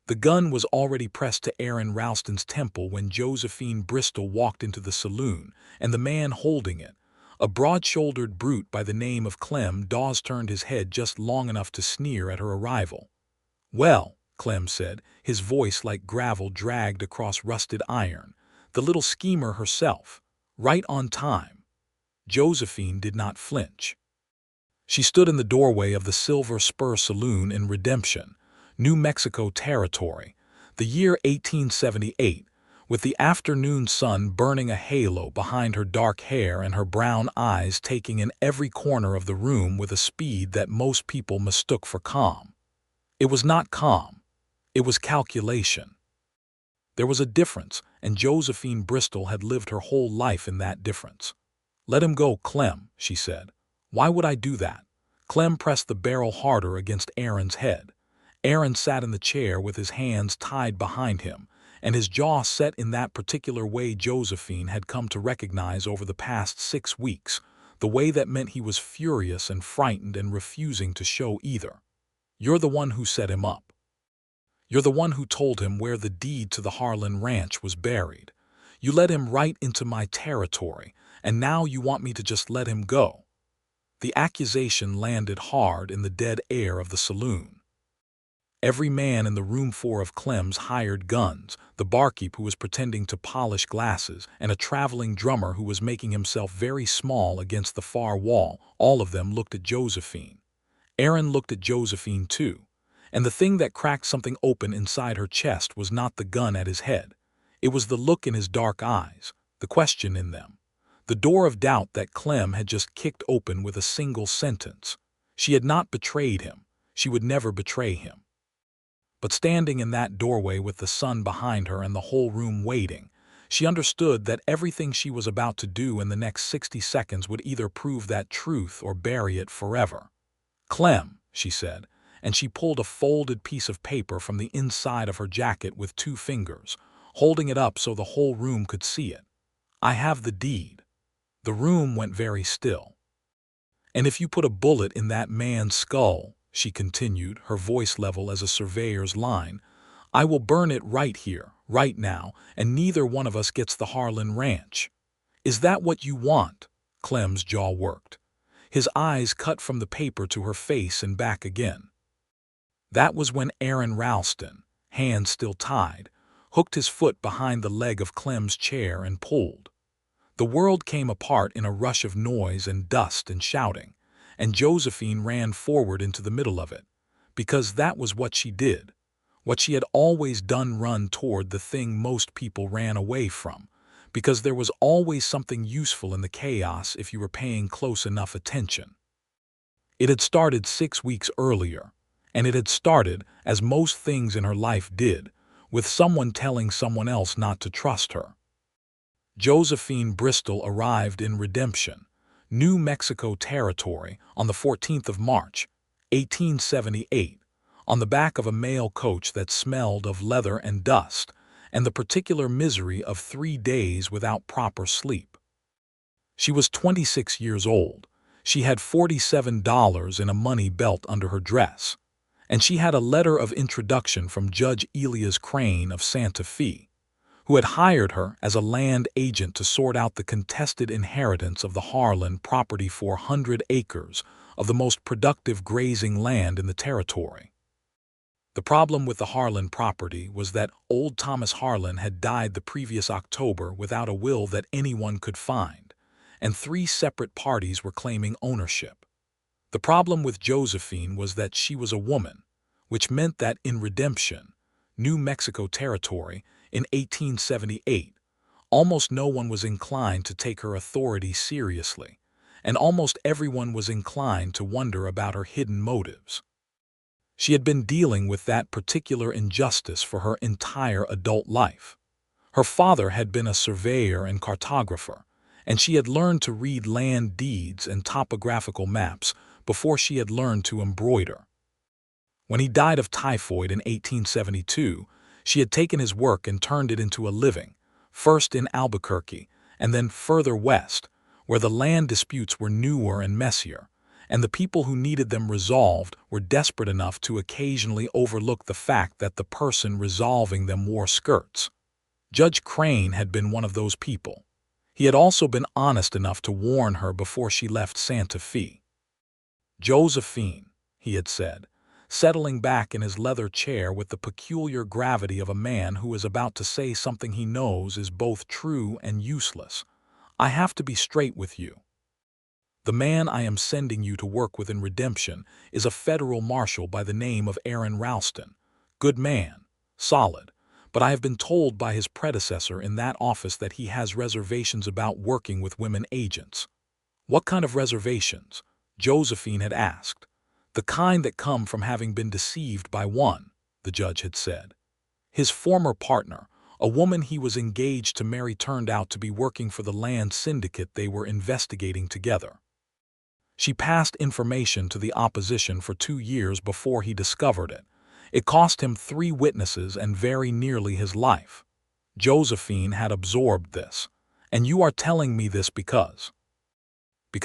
The gun was already pressed to Aaron Ralston's temple when Josephine Bristol walked into the saloon, and the man holding it, a broad-shouldered brute by the name of Clem Dawes, turned his head just long enough to sneer at her arrival. "Well," Clem said, his voice like gravel dragged across rusted iron, "the little schemer herself. Right on time." Josephine did not flinch. She stood in the doorway of the Silver Spur Saloon in Redemption, New Mexico Territory, the year 1878, with the afternoon sun burning a halo behind her dark hair and her brown eyes taking in every corner of the room with a speed that most people mistook for calm. It was not calm. It was calculation. There was a difference, and Josephine Bristol had lived her whole life in that difference. "Let him go, Clem," she said. "Why would I do that?" Clem pressed the barrel harder against Aaron's head. Aaron sat in the chair with his hands tied behind him, and his jaw set in that particular way Josephine had come to recognize over the past 6 weeks, the way that meant he was furious and frightened and refusing to show either. "You're the one who set him up. You're the one who told him where the deed to the Harlan Ranch was buried. You led him right into my territory, and now you want me to just let him go." The accusation landed hard in the dead air of the saloon. Every man in the room, 4 of Clem's hired guns, the barkeep who was pretending to polish glasses, and a traveling drummer who was making himself very small against the far wall, all of them looked at Josephine. Aaron looked at Josephine too, and the thing that cracked something open inside her chest was not the gun at his head. It was the look in his dark eyes, the question in them, the door of doubt that Clem had just kicked open with a single sentence. She had not betrayed him. She would never betray him. But standing in that doorway with the sun behind her and the whole room waiting, she understood that everything she was about to do in the next 60 seconds would either prove that truth or bury it forever. "Clem," she said, and she pulled a folded piece of paper from the inside of her jacket with 2 fingers, holding it up so the whole room could see it. "I have the deed." The room went very still. "And if you put a bullet in that man's skull," she continued, her voice level as a surveyor's line, "I will burn it right here, right now, and neither one of us gets the Harlan Ranch. Is that what you want?" Clem's jaw worked. His eyes cut from the paper to her face and back again. That was when Aaron Ralston, hands still tied, hooked his foot behind the leg of Clem's chair and pulled. The world came apart in a rush of noise and dust and shouting, and Josephine ran forward into the middle of it, because that was what she did, what she had always done, run toward the thing most people ran away from, because there was always something useful in the chaos if you were paying close enough attention. It had started 6 weeks earlier, and it had started, as most things in her life did, with someone telling someone else not to trust her. Josephine Bristol arrived in Redemption, New Mexico Territory, on the 14th of March, 1878, on the back of a mail coach that smelled of leather and dust, and the particular misery of 3 days without proper sleep. She was 26 years old. She had $47 in a money belt under her dress, and she had a letter of introduction from Judge Elias Crane of Santa Fe, who had hired her as a land agent to sort out the contested inheritance of the Harlan property, 400 acres of the most productive grazing land in the territory. The problem with the Harlan property was that old Thomas Harlan had died the previous October without a will that anyone could find, and 3 separate parties were claiming ownership. The problem with Josephine was that she was a woman, which meant that in Redemption, New Mexico Territory, in 1878, almost no one was inclined to take her authority seriously, and almost everyone was inclined to wonder about her hidden motives. She had been dealing with that particular injustice for her entire adult life. Her father had been a surveyor and cartographer, and she had learned to read land deeds and topographical maps before she had learned to embroider. When he died of typhoid in 1872, she had taken his work and turned it into a living, first in Albuquerque and then further west, where the land disputes were newer and messier, and the people who needed them resolved were desperate enough to occasionally overlook the fact that the person resolving them wore skirts. Judge Crane had been one of those people. He had also been honest enough to warn her before she left Santa Fe. "Josephine," he had said, settling back in his leather chair with the peculiar gravity of a man who is about to say something he knows is both true and useless, "I have to be straight with you. The man I am sending you to work with in Redemption is a federal marshal by the name of Aaron Ralston. Good man, solid, but I have been told by his predecessor in that office that he has reservations about working with women agents." "What kind of reservations?" Josephine had asked. "The kind that come from having been deceived by one," the judge had said. His former partner, a woman he was engaged to marry, turned out to be working for the land syndicate they were investigating together. She passed information to the opposition for 2 years before he discovered it. It cost him 3 witnesses and very nearly his life. Josephine had absorbed this. "And you are telling me this because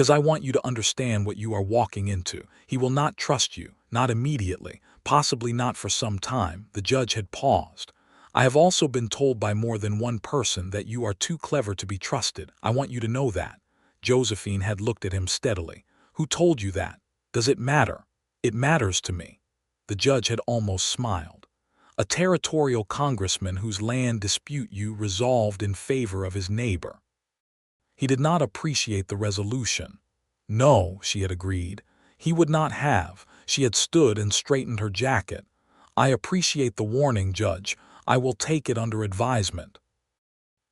I want you to understand what you are walking into. He will not trust you, not immediately, possibly not for some time." The judge had paused. "I have also been told by more than one person that you are too clever to be trusted. I want you to know that." Josephine had looked at him steadily. "Who told you that? Does it matter?" "It matters to me." The judge had almost smiled. "A territorial congressman whose land dispute you resolved in favor of his neighbor." He did not appreciate the resolution. "No," she had agreed. "He would not have." She had stood and straightened her jacket. "I appreciate the warning, Judge. I will take it under advisement."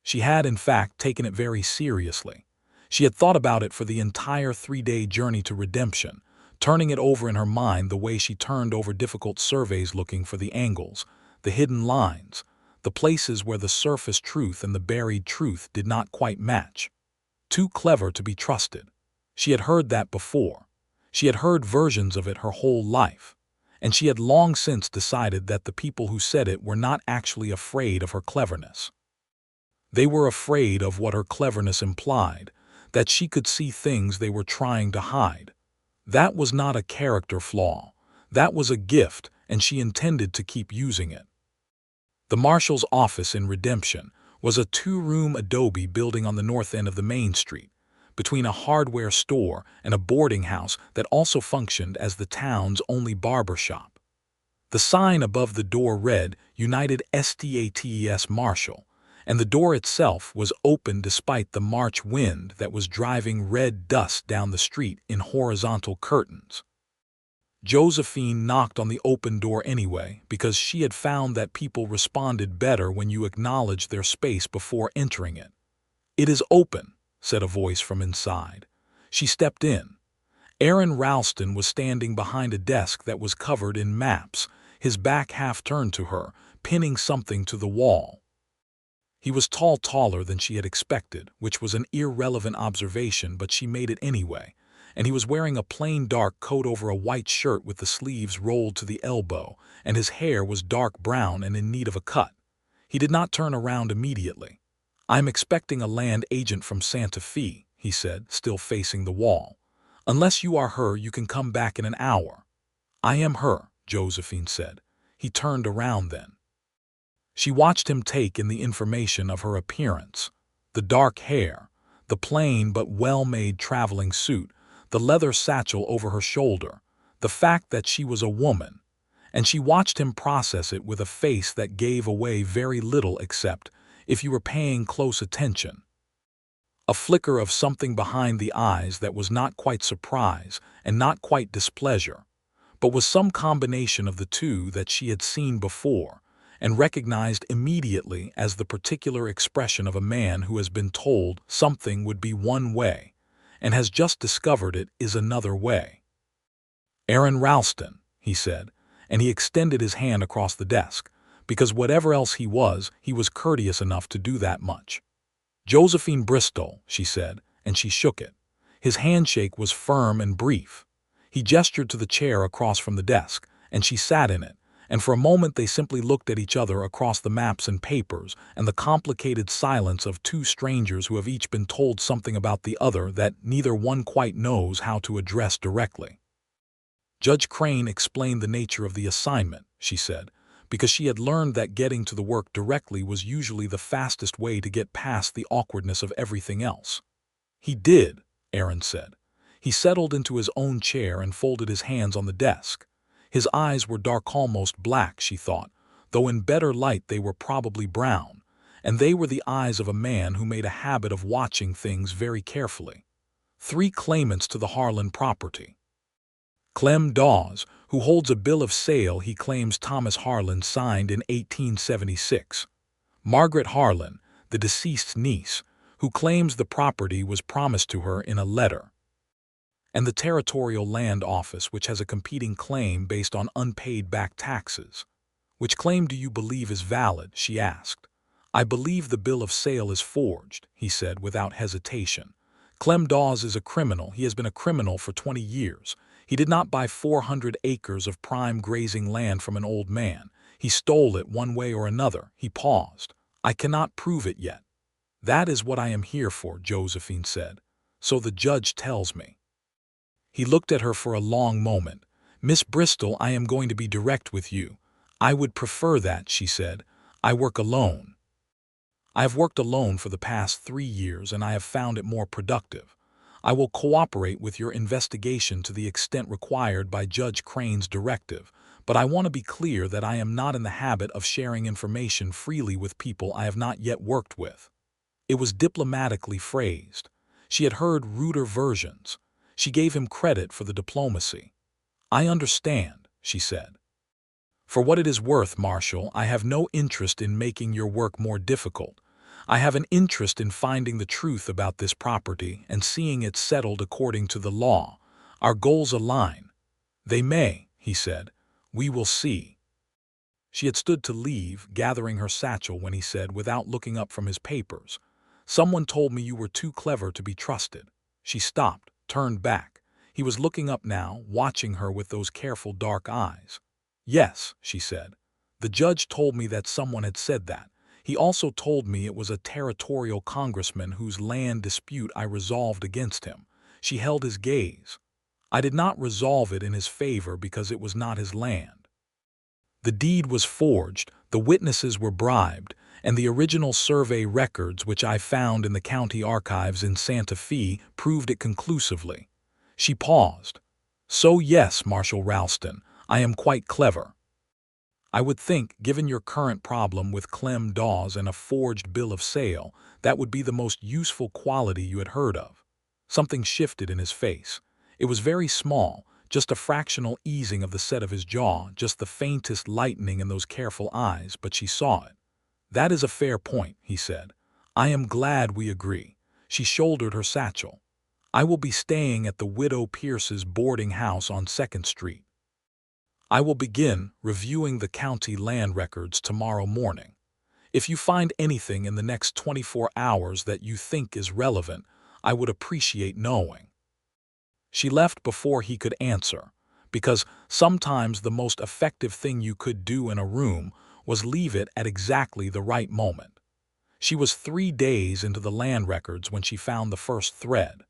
She had, in fact, taken it very seriously. She had thought about it for the entire 3-day journey to Redemption, turning it over in her mind the way she turned over difficult surveys, looking for the angles, the hidden lines, the places where the surface truth and the buried truth did not quite match. Too clever to be trusted. She had heard that before. She had heard versions of it her whole life. And she had long since decided that the people who said it were not actually afraid of her cleverness. They were afraid of what her cleverness implied, that she could see things they were trying to hide. That was not a character flaw. That was a gift, and she intended to keep using it. The marshal's office in Redemption was a 2-room adobe building on the north end of the main street, between a hardware store and a boarding house that also functioned as the town's only barber shop. The sign above the door read United States Marshal, and the door itself was open despite the March wind that was driving red dust down the street in horizontal curtains. Josephine knocked on the open door anyway, because she had found that people responded better when you acknowledged their space before entering it. "It is open," said a voice from inside. She stepped in. Aaron Ralston was standing behind a desk that was covered in maps, his back half turned to her, pinning something to the wall. He was taller than she had expected, which was an irrelevant observation, but she made it anyway. And he was wearing a plain dark coat over a white shirt with the sleeves rolled to the elbow, and his hair was dark brown and in need of a cut. He did not turn around immediately. "I'm expecting a land agent from Santa Fe," he said, still facing the wall. "Unless you are her, you can come back in an hour." "I am her," Josephine said. He turned around then. She watched him take in the information of her appearance. The dark hair, the plain but well-made traveling suit, the leather satchel over her shoulder, the fact that she was a woman, and she watched him process it with a face that gave away very little except, if you were paying close attention, a flicker of something behind the eyes that was not quite surprise and not quite displeasure, but was some combination of the two that she had seen before and recognized immediately as the particular expression of a man who has been told something would be one way and has just discovered it is another way. "Aaron Ralston," he said, and he extended his hand across the desk, because whatever else he was courteous enough to do that much. "Josephine Bristol," she said, and she shook it. His handshake was firm and brief. He gestured to the chair across from the desk, and she sat in it, and for a moment they simply looked at each other across the maps and papers and the complicated silence of two strangers who have each been told something about the other that neither one quite knows how to address directly. Judge Crane explained the nature of the assignment, she said, because she had learned that getting to the work directly was usually the fastest way to get past the awkwardness of everything else. He did, Aaron said. He settled into his own chair and folded his hands on the desk. His eyes were dark, almost black, she thought, though in better light they were probably brown, and they were the eyes of a man who made a habit of watching things very carefully. 3 claimants to the Harlan property. Clem Dawes, who holds a bill of sale he claims Thomas Harlan signed in 1876. Margaret Harlan, the deceased's niece, who claims the property was promised to her in a letter. And the Territorial Land Office, which has a competing claim based on unpaid back taxes. Which claim do you believe is valid? She asked. I believe the bill of sale is forged, he said without hesitation. Clem Dawes is a criminal. He has been a criminal for 20 years. He did not buy 400 acres of prime grazing land from an old man. He stole it one way or another. He paused. I cannot prove it yet. That is what I am here for, Josephine said. So the judge tells me. He looked at her for a long moment. Miss Bristol, I am going to be direct with you. I would prefer that, she said. I work alone. I have worked alone for the past 3 years, and I have found it more productive. I will cooperate with your investigation to the extent required by Judge Crane's directive, but I want to be clear that I am not in the habit of sharing information freely with people I have not yet worked with. It was diplomatically phrased. She had heard ruder versions. She gave him credit for the diplomacy. I understand, she said. For what it is worth, Marshal, I have no interest in making your work more difficult. I have an interest in finding the truth about this property and seeing it settled according to the law. Our goals align. They may, he said. We will see. She had stood to leave, gathering her satchel, when he said, without looking up from his papers, Someone told me you were too clever to be trusted. She stopped, turned back. He was looking up now, watching her with those careful dark eyes. Yes, she said. The judge told me that someone had said that. He also told me it was a territorial congressman whose land dispute I resolved against him. She held his gaze. I did not resolve it in his favor because it was not his land. The deed was forged, the witnesses were bribed, and the original survey records which I found in the county archives in Santa Fe proved it conclusively. She paused. So yes, Marshal Ralston, I am quite clever. I would think, given your current problem with Clem Dawes and a forged bill of sale, that would be the most useful quality you had heard of. Something shifted in his face. It was very small, just a fractional easing of the set of his jaw, just the faintest lightening in those careful eyes, but she saw it. That is a fair point, he said. I am glad we agree. She shouldered her satchel. I will be staying at the Widow Pierce's boarding house on 2nd Street. I will begin reviewing the county land records tomorrow morning. If you find anything in the next 24 hours that you think is relevant, I would appreciate knowing. She left before he could answer, because sometimes the most effective thing you could do in a room was leave it at exactly the right moment. She was 3 days into the land records when she found the first thread.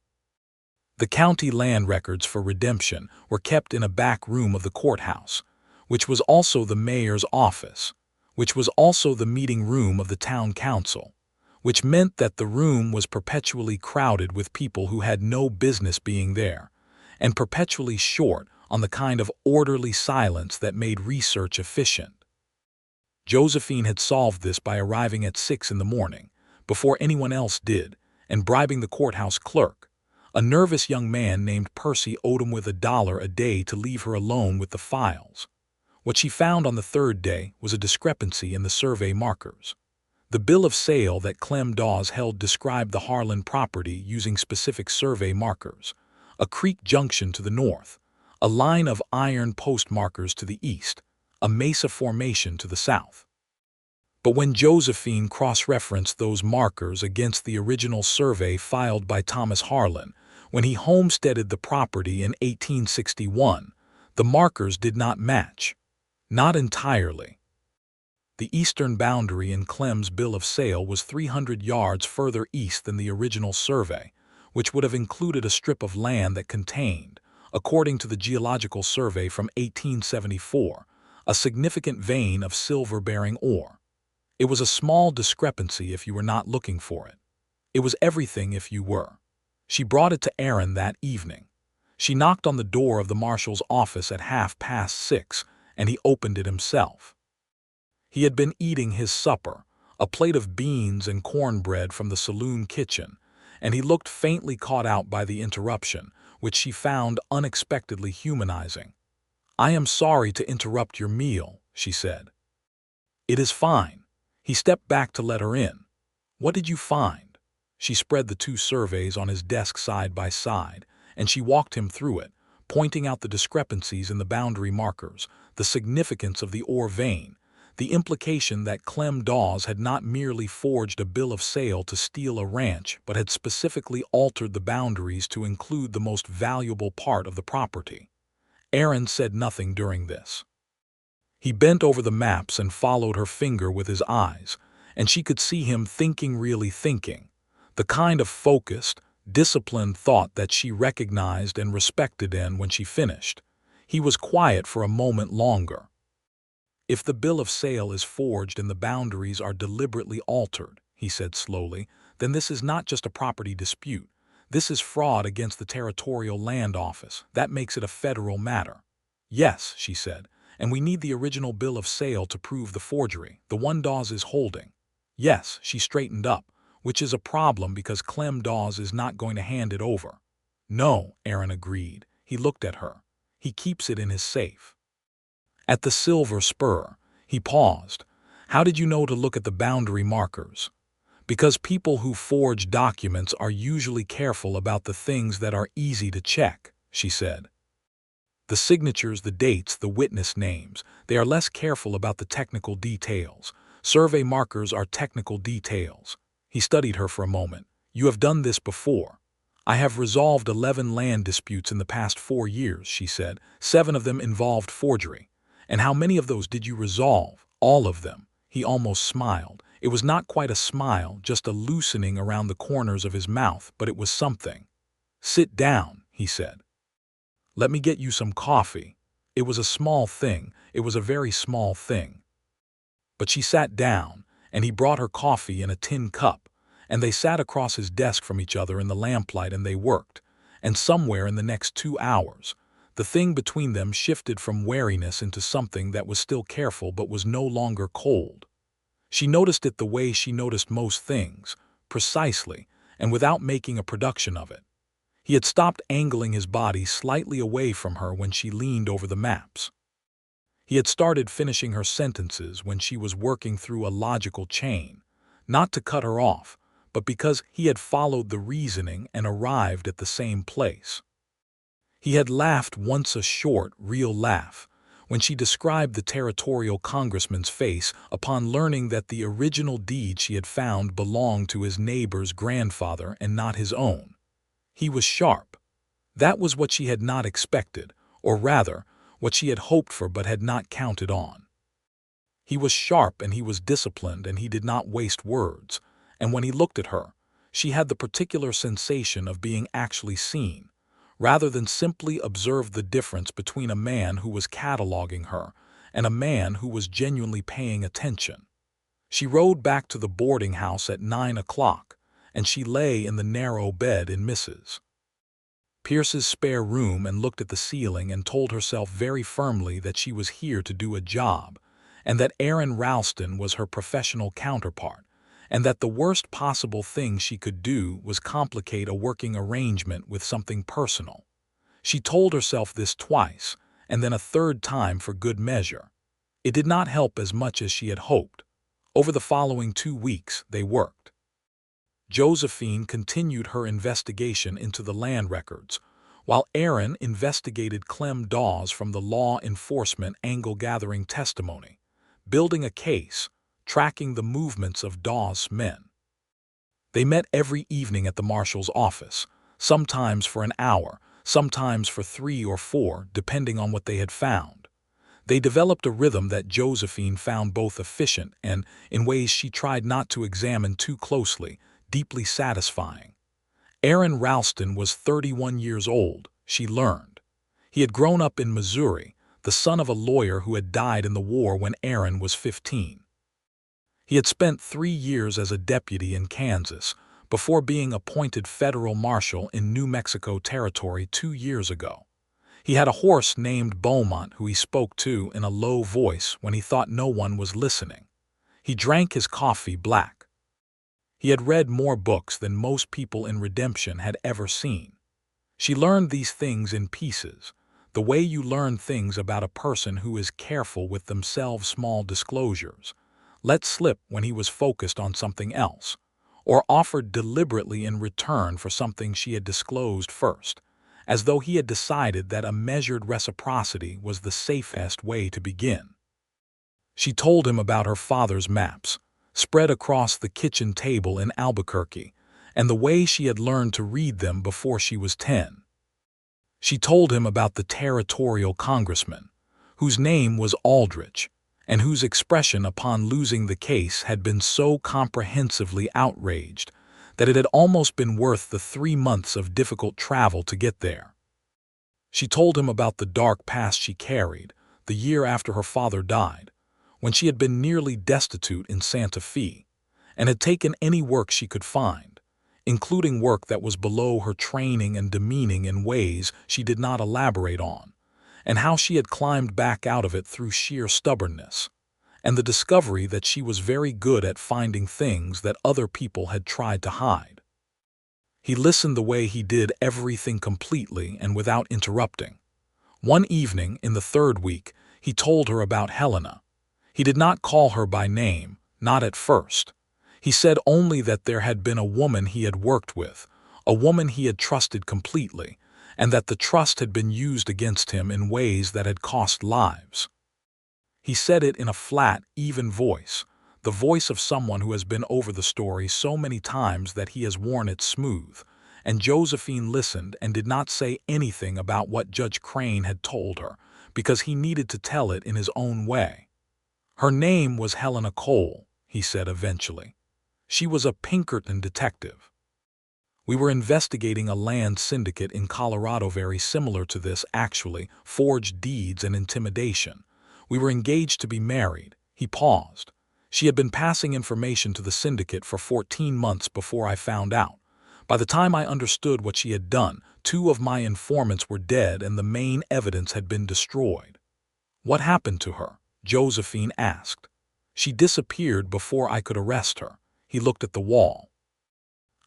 The county land records for redemption were kept in a back room of the courthouse, which was also the mayor's office, which was also the meeting room of the town council, which meant that the room was perpetually crowded with people who had no business being there, and perpetually short on the kind of orderly silence that made research efficient. Josephine had solved this by arriving at 6 in the morning, before anyone else did, and bribing the courthouse clerk. A nervous young man named Percy owed him with $1 a day to leave her alone with the files. What she found on the 3rd day was a discrepancy in the survey markers. The bill of sale that Clem Dawes held described the Harlan property using specific survey markers: a creek junction to the north, a line of iron post markers to the east, a mesa formation to the south. But when Josephine cross-referenced those markers against the original survey filed by Thomas Harlan, when he homesteaded the property in 1861, the markers did not match. Not entirely. The eastern boundary in Clem's bill of sale was 300 yards further east than the original survey, which would have included a strip of land that contained, according to the Geological Survey from 1874, a significant vein of silver-bearing ore. It was a small discrepancy if you were not looking for it. It was everything if you were. She brought it to Aaron that evening. She knocked on the door of the marshal's office at 6:30, and he opened it himself. He had been eating his supper, a plate of beans and cornbread from the saloon kitchen, and he looked faintly caught out by the interruption, which she found unexpectedly humanizing. "I am sorry to interrupt your meal," she said. "It is fine." He stepped back to let her in. "What did you find?" She spread the two surveys on his desk side by side, and she walked him through it, pointing out the discrepancies in the boundary markers, the significance of the ore vein, the implication that Clem Dawes had not merely forged a bill of sale to steal a ranch but had specifically altered the boundaries to include the most valuable part of the property. Aaron said nothing during this. He bent over the maps and followed her finger with his eyes, and she could see him thinking, really thinking, the kind of focused, disciplined thought that she recognized and respected. And when she finished, he was quiet for a moment longer. "If the bill of sale is forged and the boundaries are deliberately altered," he said slowly, "then this is not just a property dispute. This is fraud against the Territorial Land Office. That makes it a federal matter." "Yes," she said, "and we need the original bill of sale to prove the forgery, the one Dawes is holding." "Yes," she straightened up, "which is a problem because Clem Dawes is not going to hand it over." "No," Aaron agreed. He looked at her. "He keeps it in his safe." At the Silver Spur, he paused. "How did you know to look at the boundary markers?" "Because people who forge documents are usually careful about the things that are easy to check," she said. "The signatures, the dates, the witness names, they are less careful about the technical details. Survey markers are technical details." He studied her for a moment. "You have done this before." "I have resolved 11 land disputes in the past 4 years," she said. 7 of them involved forgery." "And how many of those did you resolve?" "All of them." He almost smiled. It was not quite a smile, just a loosening around the corners of his mouth, but it was something. "Sit down," he said. "Let me get you some coffee." It was a small thing. It was a very small thing. But she sat down, and he brought her coffee in a tin cup, and they sat across his desk from each other in the lamplight and they worked. And somewhere in the next 2 hours, the thing between them shifted from wariness into something that was still careful but was no longer cold. She noticed it the way she noticed most things, precisely, and without making a production of it. He had stopped angling his body slightly away from her when she leaned over the maps. He had started finishing her sentences when she was working through a logical chain, not to cut her off, but because he had followed the reasoning and arrived at the same place. He had laughed once, a short, real laugh, when she described the territorial congressman's face upon learning that the original deed she had found belonged to his neighbor's grandfather and not his own. He was sharp. That was what she had not expected, or rather, what she had hoped for but had not counted on. He was sharp and he was disciplined and he did not waste words, and when he looked at her, she had the particular sensation of being actually seen, rather than simply observed the difference between a man who was cataloging her and a man who was genuinely paying attention. She rode back to the boarding house at 9 o'clock, and she lay in the narrow bed in Mrs. Pierce's spare room and looked at the ceiling and told herself very firmly that she was here to do a job, and that Aaron Ralston was her professional counterpart, and that the worst possible thing she could do was complicate a working arrangement with something personal. She told herself this twice, and then a third time for good measure. It did not help as much as she had hoped. Over the following 2 weeks, they worked. Josephine continued her investigation into the land records, while Aaron investigated Clem Dawes from the law enforcement angle, gathering testimony, building a case, tracking the movements of Dawes' men. They met every evening at the marshal's office, sometimes for an hour, sometimes for 3 or 4, depending on what they had found. They developed a rhythm that Josephine found both efficient and, in ways she tried not to examine too closely, deeply satisfying. Aaron Ralston was 31 years old, she learned. He had grown up in Missouri, the son of a lawyer who had died in the war when Aaron was 15. He had spent 3 years as a deputy in Kansas before being appointed federal marshal in New Mexico Territory 2 years ago. He had a horse named Beaumont who he spoke to in a low voice when he thought no one was listening. He drank his coffee black. He had read more books than most people in Redemption had ever seen. She learned these things in pieces, the way you learn things about a person who is careful with themselves, small disclosures, let slip when he was focused on something else, or offered deliberately in return for something she had disclosed first, as though he had decided that a measured reciprocity was the safest way to begin. She told him about her father's maps, spread across the kitchen table in Albuquerque, and the way she had learned to read them before she was 10. She told him about the territorial congressman, whose name was Aldrich, and whose expression upon losing the case had been so comprehensively outraged that it had almost been worth the 3 months of difficult travel to get there. She told him about the dark past she carried, the year after her father died, when she had been nearly destitute in Santa Fe, and had taken any work she could find, including work that was below her training and demeaning in ways she did not elaborate on, and how she had climbed back out of it through sheer stubbornness, and the discovery that she was very good at finding things that other people had tried to hide. He listened the way he did everything completely and without interrupting. One evening, in the 3rd week, he told her about Helena. He did not call her by name, not at first. He said only that there had been a woman he had worked with, a woman he had trusted completely, and that the trust had been used against him in ways that had cost lives. He said it in a flat, even voice, the voice of someone who has been over the story so many times that he has worn it smooth, and Josephine listened and did not say anything about what Judge Crane had told her, because he needed to tell it in his own way. Her name was Helena Cole, he said eventually. She was a Pinkerton detective. We were investigating a land syndicate in Colorado very similar to this, actually, forged deeds and intimidation. We were engaged to be married. He paused. She had been passing information to the syndicate for 14 months before I found out. By the time I understood what she had done, 2 of my informants were dead and the main evidence had been destroyed. What happened to her? Josephine asked. She disappeared before I could arrest her. He looked at the wall.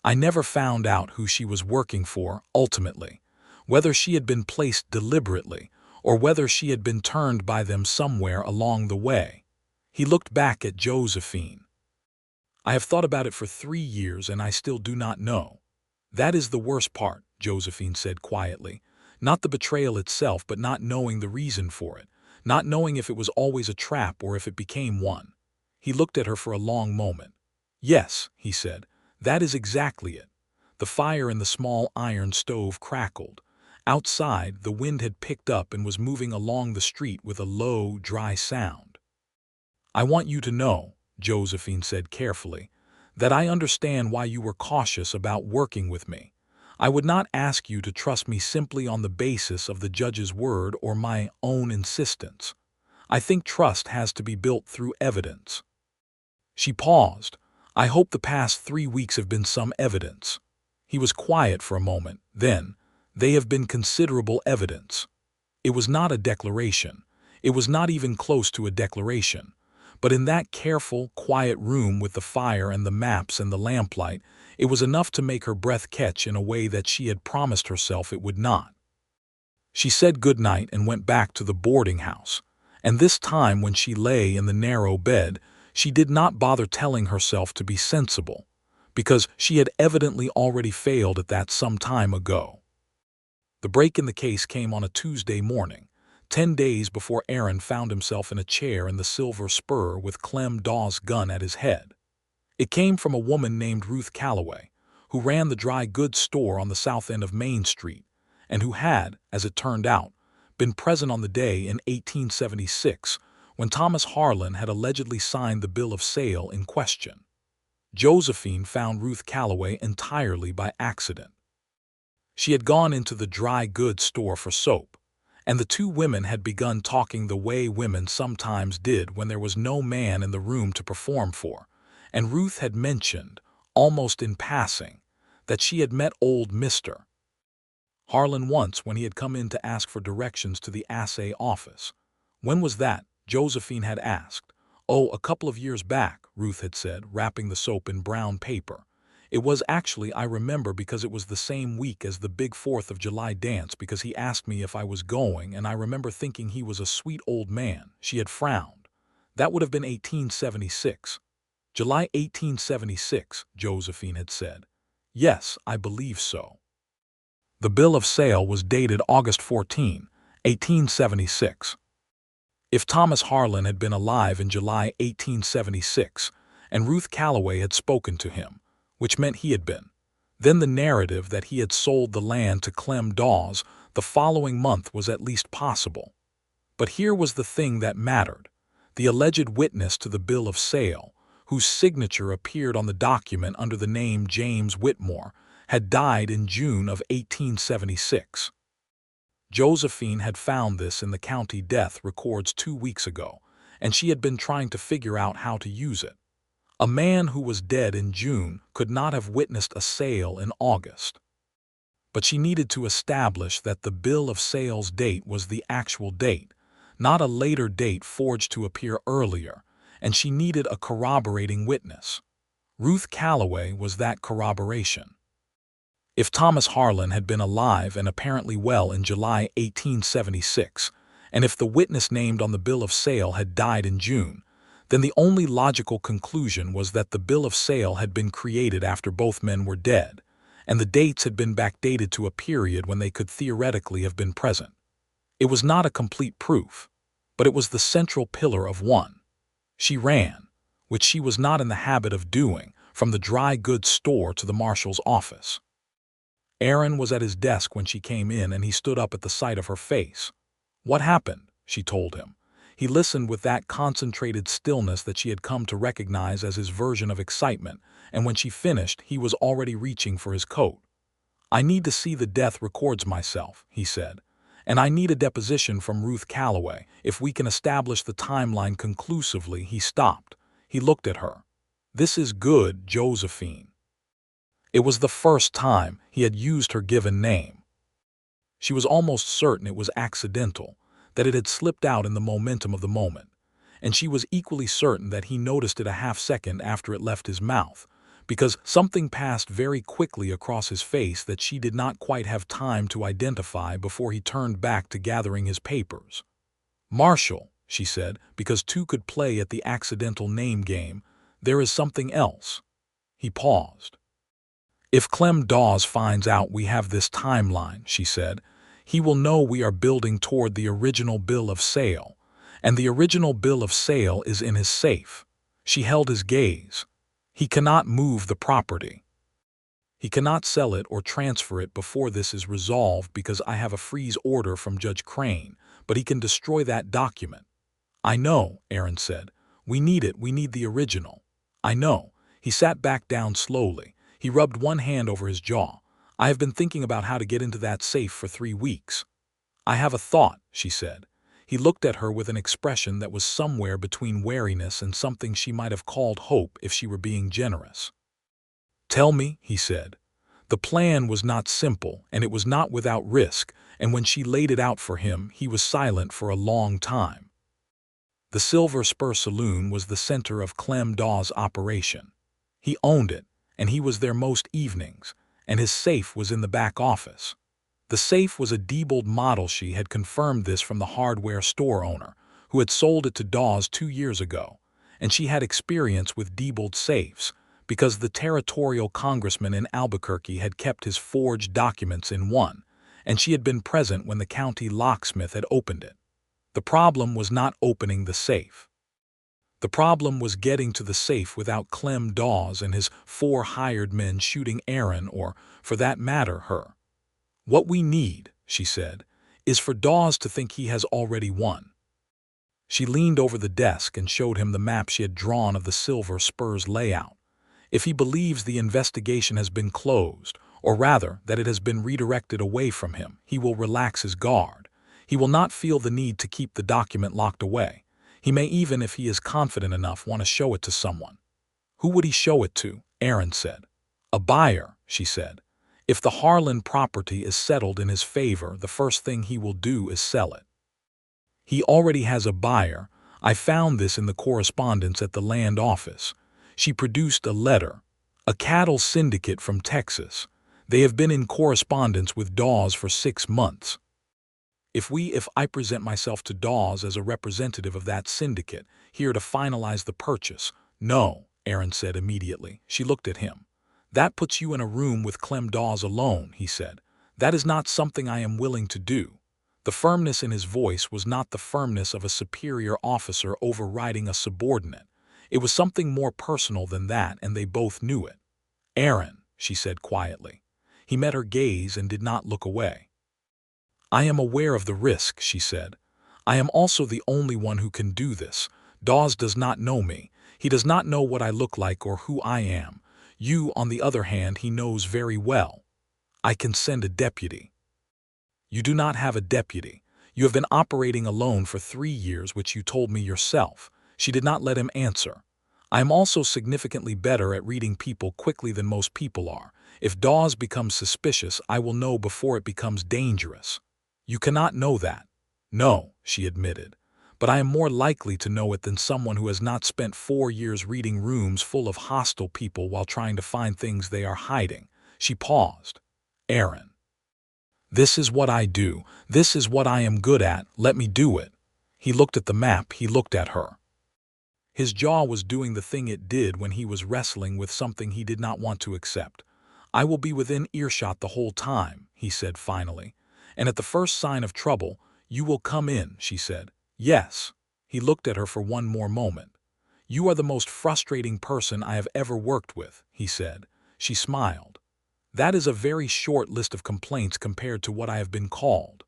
I never found out who she was working for, ultimately, whether she had been placed deliberately or whether she had been turned by them somewhere along the way. He looked back at Josephine. I have thought about it for 3 years and I still do not know. That is the worst part, Josephine said quietly. Not the betrayal itself, but not knowing the reason for it, not knowing if it was always a trap or if it became one. He looked at her for a long moment. Yes, he said, that is exactly it. The fire in the small iron stove crackled. Outside, the wind had picked up and was moving along the street with a low, dry sound. I want you to know, Josephine said carefully, that I understand why you were cautious about working with me. I would not ask you to trust me simply on the basis of the judge's word or my own insistence. I think trust has to be built through evidence. She paused. I hope the past 3 weeks have been some evidence. He was quiet for a moment. Then, they have been considerable evidence. It was not a declaration. It was not even close to a declaration. But in that careful, quiet room with the fire and the maps and the lamplight, it was enough to make her breath catch in a way that she had promised herself it would not. She said good night and went back to the boarding house. And this time when she lay in the narrow bed, she did not bother telling herself to be sensible, because she had evidently already failed at that some time ago. The break in the case came on a Tuesday morning, 10 days before Aaron found himself in a chair in the Silver Spur with Clem Dawes' gun at his head. It came from a woman named Ruth Calloway, who ran the dry goods store on the south end of Main Street, and who had, as it turned out, been present on the day in 1876 when Thomas Harlan had allegedly signed the bill of sale in question. Josephine found Ruth Calloway entirely by accident. She had gone into the dry goods store for soap, and the two women had begun talking the way women sometimes did when there was no man in the room to perform for, and Ruth had mentioned, almost in passing, that she had met old Mr. Harlan once when he had come in to ask for directions to the assay office. When was that? Josephine had asked. Oh, a couple of years back, Ruth had said, wrapping the soap in brown paper. It was actually, I remember, because it was the same week as the big 4th of July dance, because he asked me if I was going, and I remember thinking he was a sweet old man. She had frowned. That would have been 1876. July 1876, Josephine had said. Yes, I believe so. The bill of sale was dated August 14, 1876. If Thomas Harlan had been alive in July 1876, and Ruth Calloway had spoken to him, which meant he had been, then the narrative that he had sold the land to Clem Dawes the following month was at least possible. But here was the thing that mattered. The alleged witness to the bill of sale, whose signature appeared on the document under the name James Whitmore, had died in June of 1876. Josephine had found this in the county death records 2 weeks ago, and she had been trying to figure out how to use it. A man who was dead in June could not have witnessed a sale in August. But she needed to establish that the bill of sale's date was the actual date, not a later date forged to appear earlier, and she needed a corroborating witness. Ruth Calloway was that corroboration. If Thomas Harlan had been alive and apparently well in July 1876, and if the witness named on the bill of sale had died in June, then the only logical conclusion was that the bill of sale had been created after both men were dead, and the dates had been backdated to a period when they could theoretically have been present. It was not a complete proof, but it was the central pillar of one. She ran, which she was not in the habit of doing, from the dry goods store to the marshal's office. Aaron was at his desk when she came in, and he stood up at the sight of her face. What happened? She told him. He listened with that concentrated stillness that she had come to recognize as his version of excitement, and when she finished, he was already reaching for his coat. I need to see the death records myself, he said, and I need a deposition from Ruth Calloway. If we can establish the timeline conclusively. He stopped. He looked at her. This is good, Josephine. It was the first time he had used her given name. She was almost certain it was accidental, that it had slipped out in the momentum of the moment, and she was equally certain that he noticed it a half-second after it left his mouth, because something passed very quickly across his face that she did not quite have time to identify before he turned back to gathering his papers. Marshal, she said, because two could play at the accidental name game, there is something else. He paused. If Clem Dawes finds out we have this timeline, she said, he will know we are building toward the original bill of sale, and the original bill of sale is in his safe. She held his gaze. He cannot move the property. He cannot sell it or transfer it before this is resolved because I have a freeze order from Judge Crane, but he can destroy that document. I know, Aaron said. We need it. We need the original. I know. He sat back down slowly. He rubbed one hand over his jaw. I have been thinking about how to get into that safe for 3 weeks. I have a thought, she said. He looked at her with an expression that was somewhere between wariness and something she might have called hope if she were being generous. Tell me, he said. The plan was not simple, and it was not without risk, and when she laid it out for him, he was silent for a long time. The Silver Spur Saloon was the center of Clem Dawes' operation. He owned it, and he was there most evenings, and his safe was in the back office. The safe was a Diebold model. She had confirmed this from the hardware store owner, who had sold it to Dawes 2 years ago, and she had experience with Diebold safes, because the territorial congressman in Albuquerque had kept his forged documents in one, and she had been present when the county locksmith had opened it. The problem was not opening the safe. The problem was getting to the safe without Clem Dawes and his 4 hired men shooting Aaron or, for that matter, her. What we need, she said, is for Dawes to think he has already won. She leaned over the desk and showed him the map she had drawn of the Silver Spur's layout. If he believes the investigation has been closed, or rather that it has been redirected away from him, he will relax his guard. He will not feel the need to keep the document locked away. He may even, if he is confident enough, want to show it to someone. Who would he show it to? Aaron said. A buyer, she said. If the Harlan property is settled in his favor, the first thing he will do is sell it. He already has a buyer. I found this in the correspondence at the land office. She produced a letter. A cattle syndicate from Texas. They have been in correspondence with Dawes for 6 months. If I present myself to Dawes as a representative of that syndicate, here to finalize the purchase. No, Aaron said immediately. She looked at him. That puts you in a room with Clem Dawes alone, he said. That is not something I am willing to do. The firmness in his voice was not the firmness of a superior officer overriding a subordinate. It was something more personal than that, and they both knew it. Aaron, she said quietly. He met her gaze and did not look away. I am aware of the risk, she said. I am also the only one who can do this. Dawes does not know me. He does not know what I look like or who I am. You, on the other hand, he knows very well. I can send a deputy. You do not have a deputy. You have been operating alone for 3 years, which you told me yourself. She did not let him answer. I am also significantly better at reading people quickly than most people are. If Dawes becomes suspicious, I will know before it becomes dangerous. You cannot know that. No, she admitted. But I am more likely to know it than someone who has not spent 4 years reading rooms full of hostile people while trying to find things they are hiding. She paused. Aaron. This is what I do. This is what I am good at. Let me do it. He looked at the map. He looked at her. His jaw was doing the thing it did when he was wrestling with something he did not want to accept. I will be within earshot the whole time, he said finally. And at the first sign of trouble, you will come in, she said. Yes. He looked at her for one more moment. You are the most frustrating person I have ever worked with, he said. She smiled. That is a very short list of complaints compared to what I have been called.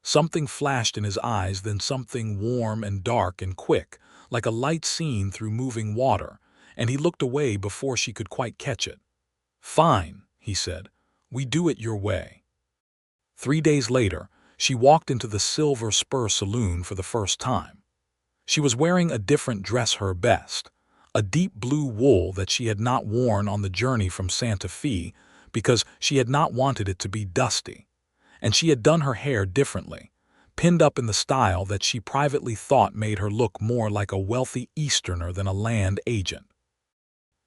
Something flashed in his eyes, then something warm and dark and quick, like a light seen through moving water, and he looked away before she could quite catch it. Fine, he said. We do it your way. 3 days later, she walked into the Silver Spur saloon for the first time. She was wearing a different dress, her best, a deep blue wool that she had not worn on the journey from Santa Fe because she had not wanted it to be dusty. And she had done her hair differently, pinned up in the style that she privately thought made her look more like a wealthy Easterner than a land agent.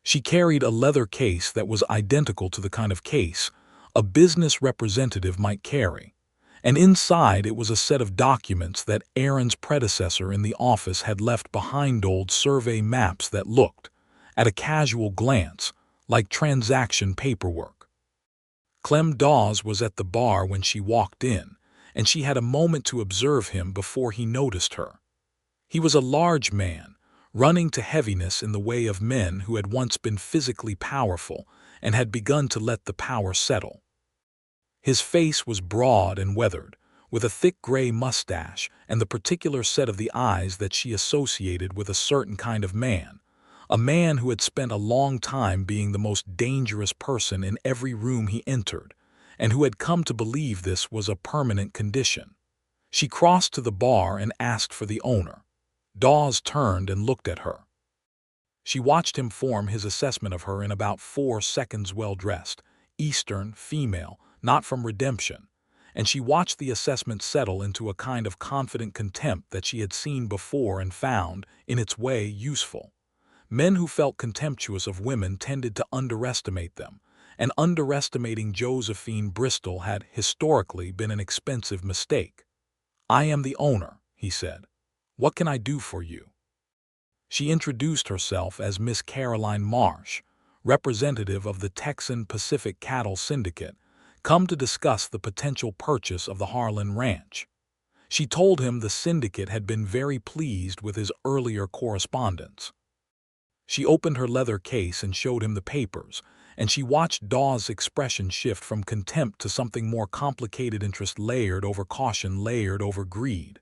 She carried a leather case that was identical to the kind of case a business representative might carry, and inside it was a set of documents that Aaron's predecessor in the office had left behind, old survey maps that looked, at a casual glance, like transaction paperwork. Clem Dawes was at the bar when she walked in, and she had a moment to observe him before he noticed her. He was a large man, running to heaviness in the way of men who had once been physically powerful and had begun to let the power settle. His face was broad and weathered, with a thick gray mustache and the particular set of the eyes that she associated with a certain kind of man, a man who had spent a long time being the most dangerous person in every room he entered, and who had come to believe this was a permanent condition. She crossed to the bar and asked for the owner. Dawes turned and looked at her. She watched him form his assessment of her in about 4 seconds. Well-dressed, Eastern, female, not from redemption, and she watched the assessment settle into a kind of confident contempt that she had seen before and found, in its way, useful. Men who felt contemptuous of women tended to underestimate them, and underestimating Josephine Bristol had historically been an expensive mistake. I am the owner, he said. What can I do for you? She introduced herself as Miss Caroline Marsh, representative of the Texan Pacific Cattle Syndicate, come to discuss the potential purchase of the Harlan Ranch. She told him the syndicate had been very pleased with his earlier correspondence. She opened her leather case and showed him the papers, and she watched Dawes' expression shift from contempt to something more complicated, interest layered over caution, layered over greed.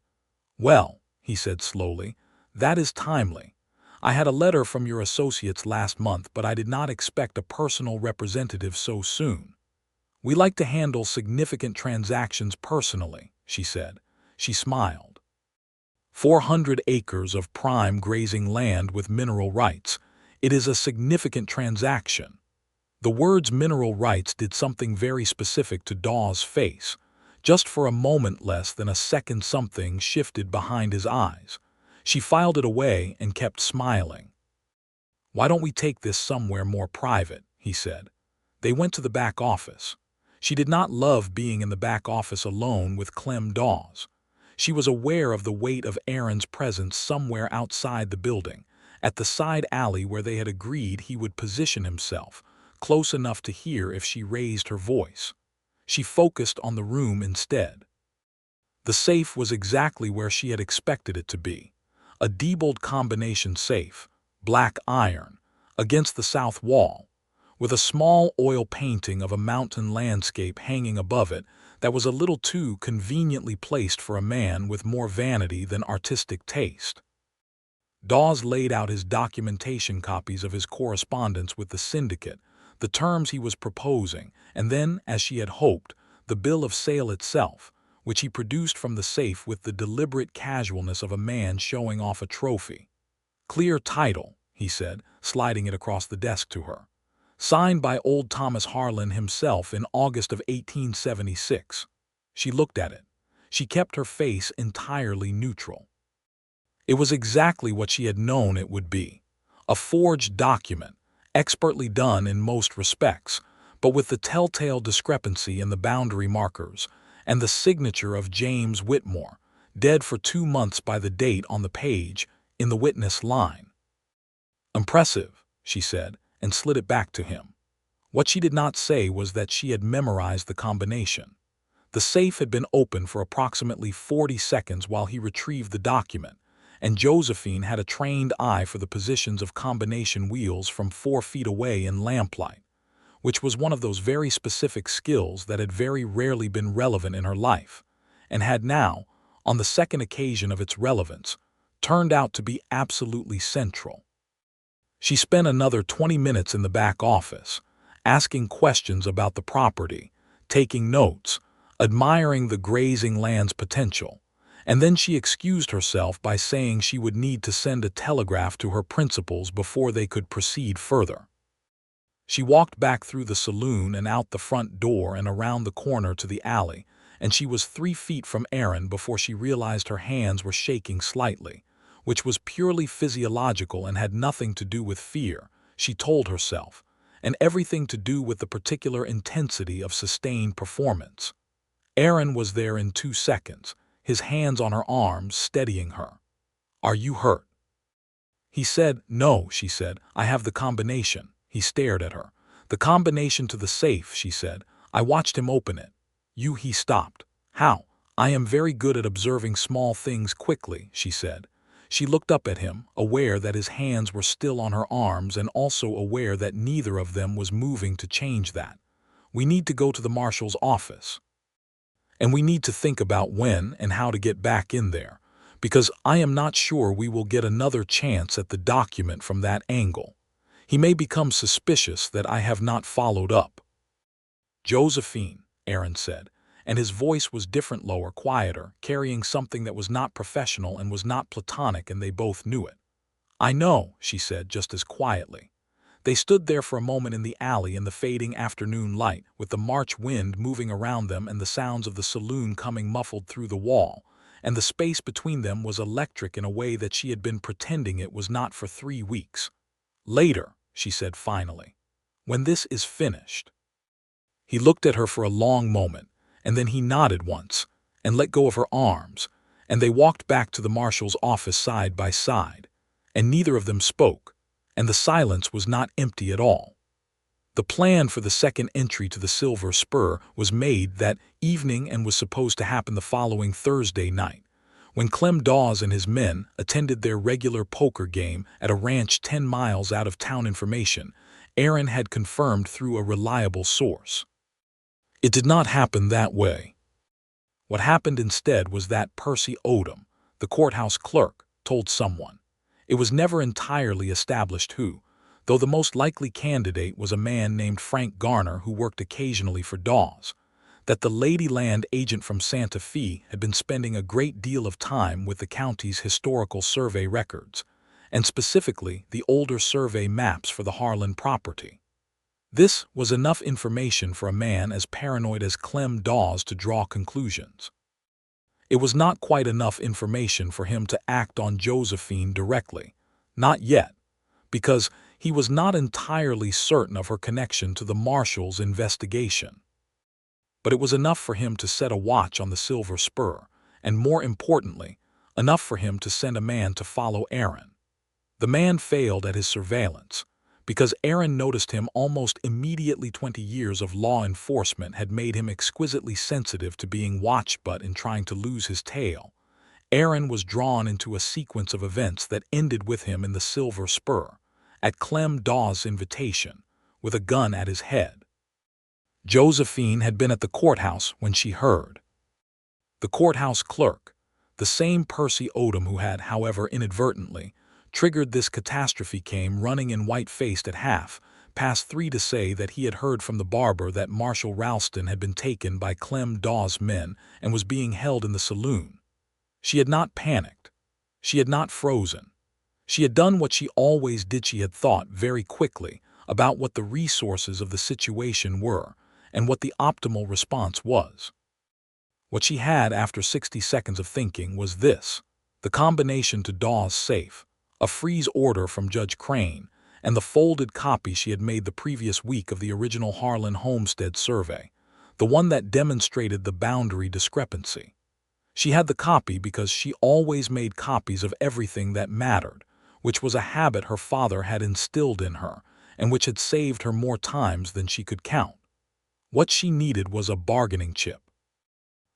"Well," he said slowly, "that is timely. I had a letter from your associates last month, but I did not expect a personal representative so soon. We like to handle significant transactions personally," she said. She smiled. 400 acres of prime grazing land with mineral rights. It is a significant transaction. The words mineral rights did something very specific to Dawes' face. Just for a moment, less than a second, something shifted behind his eyes. She filed it away and kept smiling. "Why don't we take this somewhere more private?" he said. They went to the back office. She did not love being in the back office alone with Clem Dawes. She was aware of the weight of Aaron's presence somewhere outside the building, at the side alley where they had agreed he would position himself, close enough to hear if she raised her voice. She focused on the room instead. The safe was exactly where she had expected it to be. A Diebold combination safe, black iron, against the south wall, with a small oil painting of a mountain landscape hanging above it that was a little too conveniently placed for a man with more vanity than artistic taste. Dawes laid out his documentation, copies of his correspondence with the syndicate, the terms he was proposing, and then, as she had hoped, the bill of sale itself, which he produced from the safe with the deliberate casualness of a man showing off a trophy. "Clear title," he said, sliding it across the desk to her. "Signed by old Thomas Harlan himself in August of 1876. She looked at it. She kept her face entirely neutral. It was exactly what she had known it would be. A forged document, expertly done in most respects, but with the telltale discrepancy in the boundary markers, and the signature of James Whitmore, dead for 2 months by the date on the page, in the witness line. "Impressive," she said, and slid it back to him. What she did not say was that she had memorized the combination. The safe had been open for approximately 40 seconds while he retrieved the document, and Josephine had a trained eye for the positions of combination wheels from 4 feet away in lamplight, which was one of those very specific skills that had very rarely been relevant in her life, and had now, on the second occasion of its relevance, turned out to be absolutely central. She spent another 20 minutes in the back office, asking questions about the property, taking notes, admiring the grazing land's potential, and then she excused herself by saying she would need to send a telegraph to her principals before they could proceed further. She walked back through the saloon and out the front door and around the corner to the alley, and she was 3 feet from Aaron before she realized her hands were shaking slightly, which was purely physiological and had nothing to do with fear, she told herself, and everything to do with the particular intensity of sustained performance. Aaron was there in 2 seconds, his hands on her arms, steadying her. "Are you hurt?" He said. "No," she said. "I have the combination." He stared at her. "The combination to the safe," she said. "I watched him open it." He stopped. "How?" "I am very good at observing small things quickly," she said. She looked up at him, aware that his hands were still on her arms and also aware that neither of them was moving to change that. "We need to go to the marshal's office. And we need to think about when and how to get back in there, because I am not sure we will get another chance at the document from that angle. He may become suspicious that I have not followed up." "Josephine," Aaron said, and his voice was different, lower, quieter, carrying something that was not professional and was not platonic, and they both knew it. "I know," she said just as quietly. They stood there for a moment in the alley in the fading afternoon light, with the March wind moving around them and the sounds of the saloon coming muffled through the wall, and the space between them was electric in a way that she had been pretending it was not for 3 weeks. "Later," she said finally, "when this is finished." He looked at her for a long moment, and then he nodded once, and let go of her arms, and they walked back to the marshal's office side by side, and neither of them spoke, and the silence was not empty at all. The plan for the second entry to the Silver Spur was made that evening and was supposed to happen the following Thursday night, when Clem Dawes and his men attended their regular poker game at a ranch 10 miles out of town. Information, Aaron had confirmed through a reliable source. It did not happen that way. What happened instead was that Percy Odom, the courthouse clerk, told someone. It was never entirely established who, though the most likely candidate was a man named Frank Garner who worked occasionally for Dawes, that the Ladyland agent from Santa Fe had been spending a great deal of time with the county's historical survey records, and specifically the older survey maps for the Harlan property. This was enough information for a man as paranoid as Clem Dawes to draw conclusions. It was not quite enough information for him to act on Josephine directly, not yet, because he was not entirely certain of her connection to the marshal's investigation. But it was enough for him to set a watch on the Silver Spur, and more importantly, enough for him to send a man to follow Aaron. The man failed at his surveillance, because Aaron noticed him almost immediately. 20 years of law enforcement had made him exquisitely sensitive to being watched, but in trying to lose his tail, Aaron was drawn into a sequence of events that ended with him in the Silver Spur, at Clem Dawes' invitation, with a gun at his head. Josephine had been at the courthouse when she heard. The courthouse clerk, the same Percy Odom who had, however inadvertently, triggered this catastrophe, came running in white-faced at 3:30 to say that he had heard from the barber that Marshal Ralston had been taken by Clem Dawes' men and was being held in the saloon. She had not panicked. She had not frozen. She had done what she always did. She had thought very quickly about what the resources of the situation were and what the optimal response was. What she had after 60 seconds of thinking was this: the combination to Dawes' safe, a freeze order from Judge Crane, and the folded copy she had made the previous week of the original Harlan homestead survey, the one that demonstrated the boundary discrepancy. She had the copy because she always made copies of everything that mattered, which was a habit her father had instilled in her and which had saved her more times than she could count. What she needed was a bargaining chip.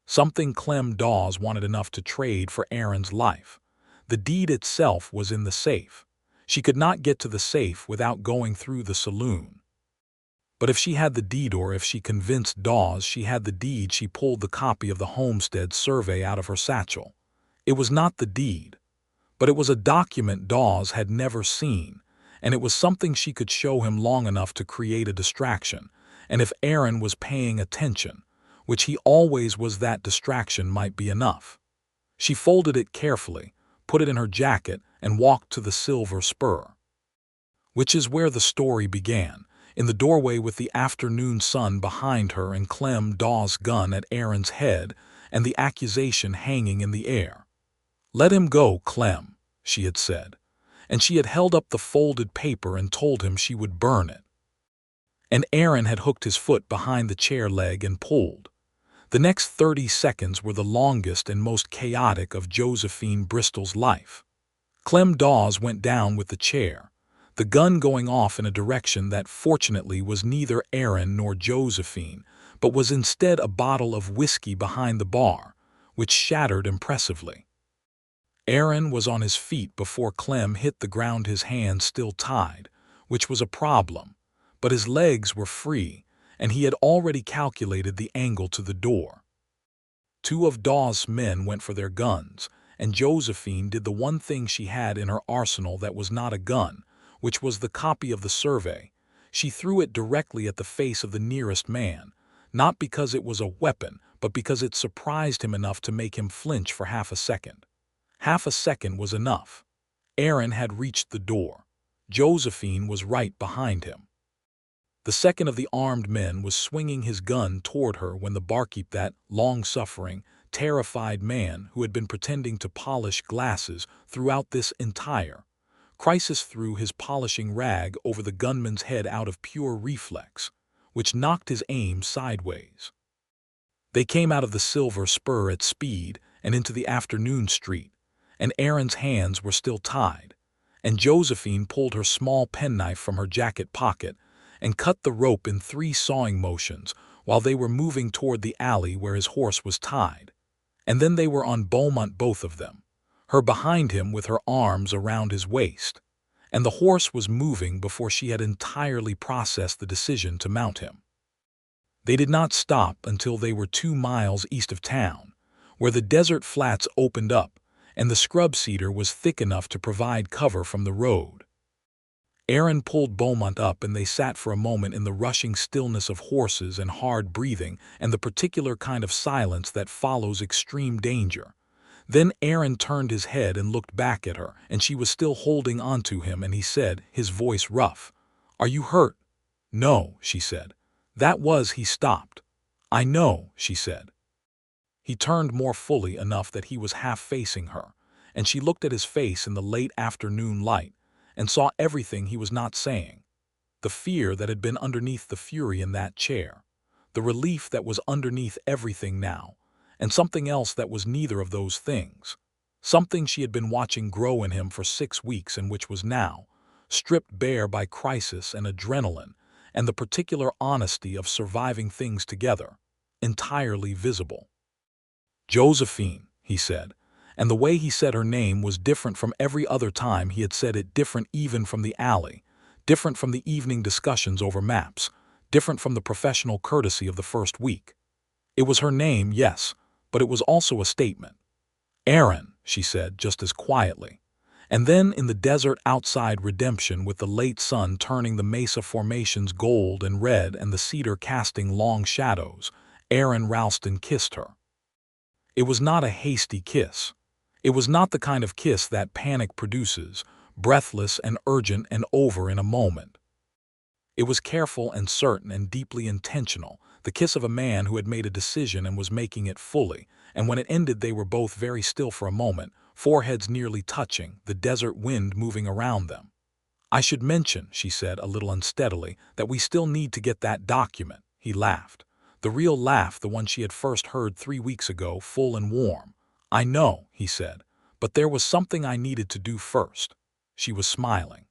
Something Clem Dawes wanted enough to trade for Aaron's life. The deed itself was in the safe. She could not get to the safe without going through the saloon. But if she had the deed, or if she convinced Dawes she had the deed, she pulled the copy of the homestead survey out of her satchel. It was not the deed, but it was a document Dawes had never seen, and it was something she could show him long enough to create a distraction, and if Aaron was paying attention, which he always was, that distraction might be enough. She folded it carefully, put it in her jacket, and walked to the Silver Spur. Which is where the story began, in the doorway with the afternoon sun behind her and Clem Dawes' gun at Aaron's head and the accusation hanging in the air. "Let him go, Clem," she had said, and she had held up the folded paper and told him she would burn it. And Aaron had hooked his foot behind the chair leg and pulled. The next 30 seconds were the longest and most chaotic of Josephine Bristol's life. Clem Dawes went down with the chair, the gun going off in a direction that fortunately was neither Aaron nor Josephine, but was instead a bottle of whiskey behind the bar, which shattered impressively. Aaron was on his feet before Clem hit the ground, his hands still tied, which was a problem, but his legs were free, and he had already calculated the angle to the door. 2 of Dawes' men went for their guns, and Josephine did the one thing she had in her arsenal that was not a gun, which was the copy of the survey. She threw it directly at the face of the nearest man, not because it was a weapon, but because it surprised him enough to make him flinch for half a second. Half a second was enough. Aaron had reached the door. Josephine was right behind him. The second of the armed men was swinging his gun toward her when the barkeep, that long-suffering, terrified man who had been pretending to polish glasses throughout this entire crisis, threw his polishing rag over the gunman's head out of pure reflex, which knocked his aim sideways. They came out of the Silver Spur at speed and into the afternoon street, and Aaron's hands were still tied, and Josephine pulled her small penknife from her jacket pocket and cut the rope in 3 sawing motions while they were moving toward the alley where his horse was tied. And then they were on Beaumont, both of them, her behind him with her arms around his waist, and the horse was moving before she had entirely processed the decision to mount him. They did not stop until they were 2 miles east of town, where the desert flats opened up and the scrub cedar was thick enough to provide cover from the road. Aaron pulled Beaumont up and they sat for a moment in the rushing stillness of horses and hard breathing and the particular kind of silence that follows extreme danger. Then Aaron turned his head and looked back at her, and she was still holding on to him, and he said, his voice rough, "Are you hurt?" "No," she said. He stopped. "I know," she said. He turned more fully enough that he was half facing her, and she looked at his face in the late afternoon light and saw everything he was not saying. The fear that had been underneath the fury in that chair, the relief that was underneath everything now, and something else that was neither of those things. Something she had been watching grow in him for 6 weeks and which was now, stripped bare by crisis and adrenaline and the particular honesty of surviving things together, entirely visible. "Josephine," he said, and the way he said her name was different from every other time he had said it, different even from the alley, different from the evening discussions over maps, different from the professional courtesy of the first week. It was her name, yes, but it was also a statement. "Aaron," she said just as quietly. And then in the desert outside redemption, with the late sun turning the mesa formations gold and red and the cedar casting long shadows, Aaron Ralston kissed her. It was not a hasty kiss. It was not the kind of kiss that panic produces, breathless and urgent and over in a moment. It was careful and certain and deeply intentional, the kiss of a man who had made a decision and was making it fully, and when it ended they were both very still for a moment, foreheads nearly touching, the desert wind moving around them. "I should mention," she said a little unsteadily, "that we still need to get that document." He laughed. The real laugh, the one she had first heard 3 weeks ago, full and warm. "I know," he said, "but there was something I needed to do first." She was smiling.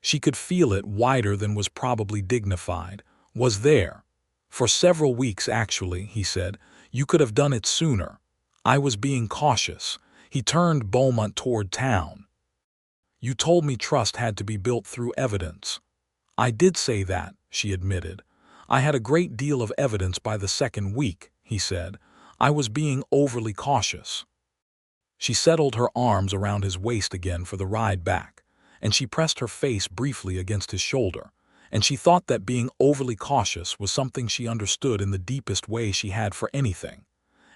She could feel it, wider than was probably dignified. "Was there?" "For several weeks, actually," he said. "You could have done it sooner." "I was being cautious." He turned Beaumont toward town. "You told me trust had to be built through evidence." "I did say that," she admitted. "I had a great deal of evidence by the second week," he said. "I was being overly cautious." She settled her arms around his waist again for the ride back, and she pressed her face briefly against his shoulder, and she thought that being overly cautious was something she understood in the deepest way she had for anything,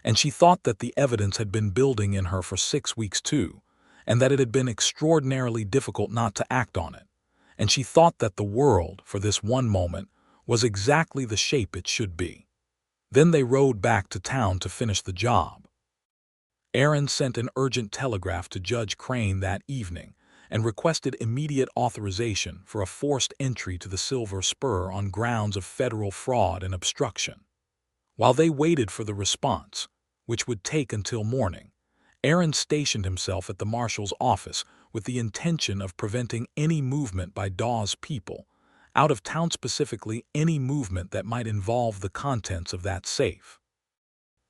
and she thought that the evidence had been building in her for 6 weeks too, and that it had been extraordinarily difficult not to act on it, and she thought that the world, for this one moment, was exactly the shape it should be. Then they rode back to town to finish the job. Aaron sent an urgent telegraph to Judge Crane that evening and requested immediate authorization for a forced entry to the Silver Spur on grounds of federal fraud and obstruction. While they waited for the response, which would take until morning, Aaron stationed himself at the marshal's office with the intention of preventing any movement by Dawes people, out of town, specifically any movement that might involve the contents of that safe.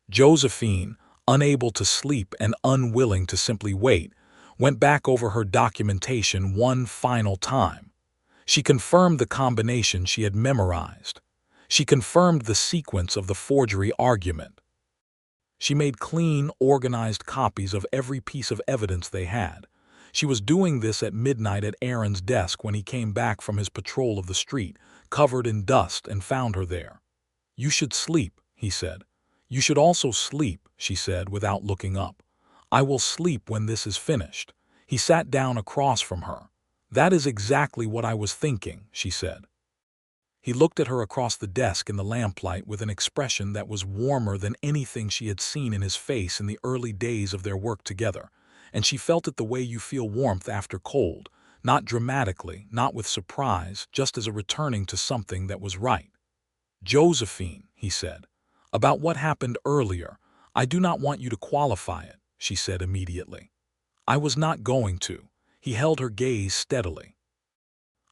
Josephine, unable to sleep and unwilling to simply wait, went back over her documentation one final time. She confirmed the combination she had memorized. She confirmed the sequence of the forgery argument. She made clean, organized copies of every piece of evidence they had. She was doing this at midnight at Aaron's desk when he came back from his patrol of the street, covered in dust, and found her there. "You should sleep," he said. "You should also sleep," she said without looking up. "I will sleep when this is finished." He sat down across from her. "That is exactly what I was thinking," she said. He looked at her across the desk in the lamplight with an expression that was warmer than anything she had seen in his face in the early days of their work together, and she felt it the way you feel warmth after cold, not dramatically, not with surprise, just as a returning to something that was right. "Josephine," he said, "about what happened earlier, I do not want you to qualify it," she said immediately. "I was not going to." He held her gaze steadily.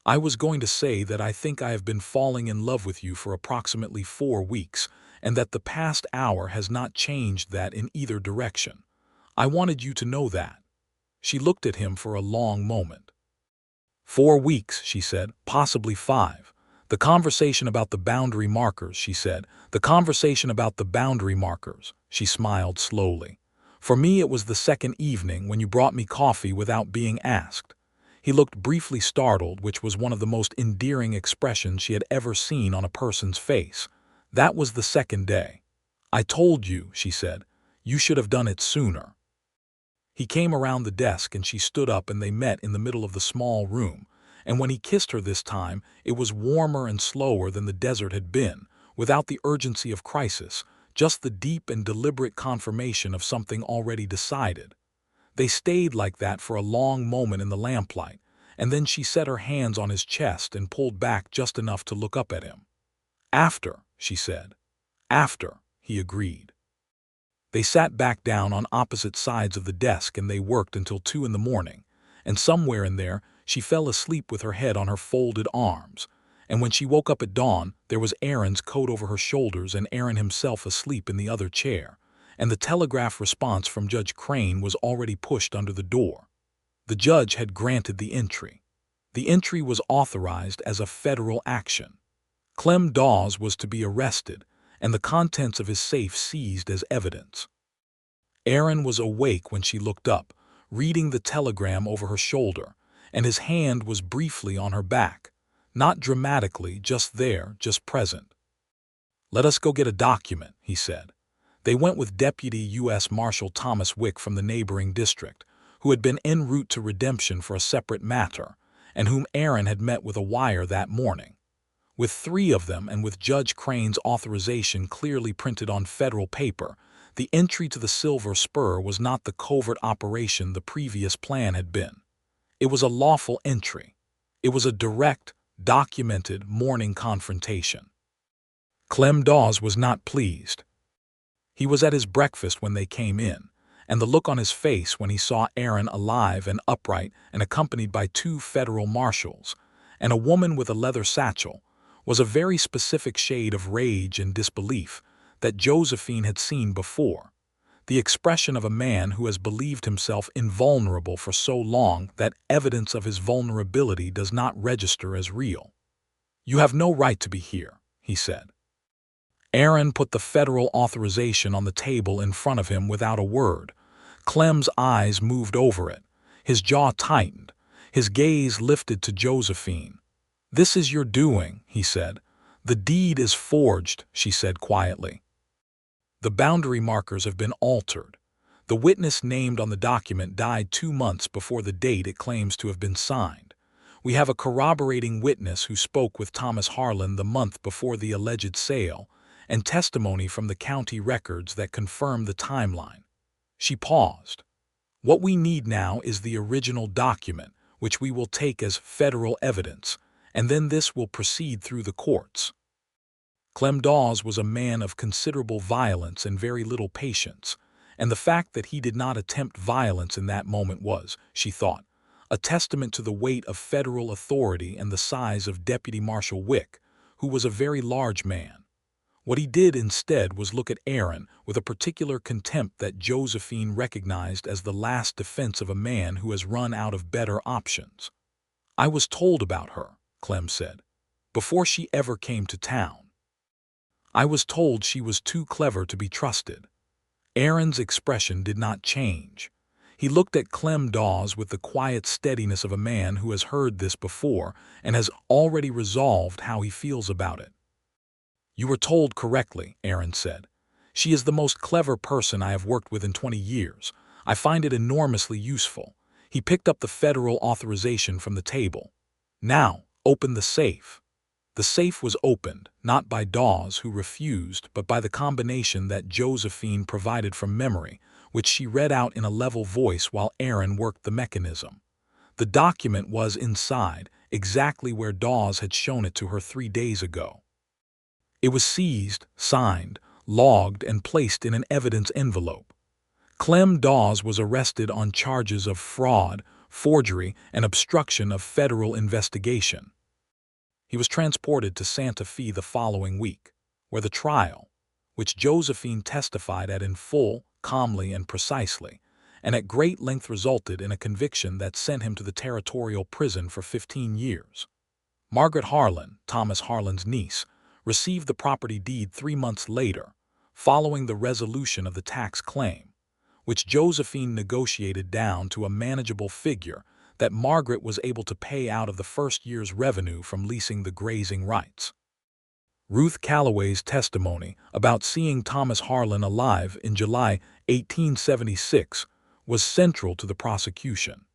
"I was going to say that I think I have been falling in love with you for approximately 4 weeks, and that the past hour has not changed that in either direction. I wanted you to know that." She looked at him for a long moment. 4 weeks, she said, possibly 5. The conversation about the boundary markers, she said. The conversation about the boundary markers. She smiled slowly. For me it was the second evening when you brought me coffee without being asked. He looked briefly startled, which was one of the most endearing expressions she had ever seen on a person's face. That was the second day. I told you, she said. You should have done it sooner. He came around the desk and she stood up and they met in the middle of the small room. And when he kissed her this time, it was warmer and slower than the desert had been, without the urgency of crisis, just the deep and deliberate confirmation of something already decided. They stayed like that for a long moment in the lamplight, and then she set her hands on his chest and pulled back just enough to look up at him. After, she said. After, he agreed. They sat back down on opposite sides of the desk and they worked until 2 in the morning, and somewhere in there she fell asleep with her head on her folded arms, and when she woke up at dawn there was Aaron's coat over her shoulders and Aaron himself asleep in the other chair, and the telegraph response from Judge Crane was already pushed under the door. The judge had granted the entry. The entry was authorized as a federal action. Clem Dawes was to be arrested, and the contents of his safe seized as evidence. Aaron was awake when she looked up, reading the telegram over her shoulder, and his hand was briefly on her back, not dramatically, just there, just present. "Let us go get a document," he said. They went with Deputy U.S. Marshal Thomas Wick from the neighboring district, who had been en route to Redemption for a separate matter, and whom Aaron had met with a wire that morning. With 3 of them and with Judge Crane's authorization clearly printed on federal paper, the entry to the Silver Spur was not the covert operation the previous plan had been. It was a lawful entry. It was a direct, documented morning confrontation. Clem Dawes was not pleased. He was at his breakfast when they came in, and the look on his face when he saw Aaron alive and upright and accompanied by 2 federal marshals, and a woman with a leather satchel, was a very specific shade of rage and disbelief that Josephine had seen before, the expression of a man who has believed himself invulnerable for so long that evidence of his vulnerability does not register as real. "You have no right to be here," he said. Aaron put the federal authorization on the table in front of him without a word. Clem's eyes moved over it. His jaw tightened. His gaze lifted to Josephine. "This is your doing," he said. "The deed is forged," she said quietly. "The boundary markers have been altered. The witness named on the document died 2 months before the date it claims to have been signed. We have a corroborating witness who spoke with Thomas Harlan the month before the alleged sale, and testimony from the county records that confirm the timeline." She paused. "What we need now is the original document, which we will take as federal evidence, and then this will proceed through the courts." Clem Dawes was a man of considerable violence and very little patience, and the fact that he did not attempt violence in that moment was, she thought, a testament to the weight of federal authority and the size of Deputy Marshal Wick, who was a very large man. What he did instead was look at Aaron with a particular contempt that Josephine recognized as the last defense of a man who has run out of better options. "I was told about her," Clem said, "before she ever came to town. I was told she was too clever to be trusted." Aaron's expression did not change. He looked at Clem Dawes with the quiet steadiness of a man who has heard this before and has already resolved how he feels about it. "You were told correctly," Aaron said. "She is the most clever person I have worked with in 20 years. I find it enormously useful." He picked up the federal authorization from the table. "Now, open the safe." The safe was opened, not by Dawes, who refused, but by the combination that Josephine provided from memory, which she read out in a level voice while Aaron worked the mechanism. The document was inside, exactly where Dawes had shown it to her 3 days ago. It was seized, signed, logged, and placed in an evidence envelope. Clem Dawes was arrested on charges of fraud, forgery, and obstruction of federal investigation. He was transported to Santa Fe the following week, where the trial, which Josephine testified at in full, calmly, and precisely, and at great length resulted in a conviction that sent him to the territorial prison for 15 years. Margaret Harlan, Thomas Harlan's niece, received the property deed 3 months later, following the resolution of the tax claim, which Josephine negotiated down to a manageable figure that Margaret was able to pay out of the first year's revenue from leasing the grazing rights. Ruth Calloway's testimony about seeing Thomas Harlan alive in July 1876 was central to the prosecution.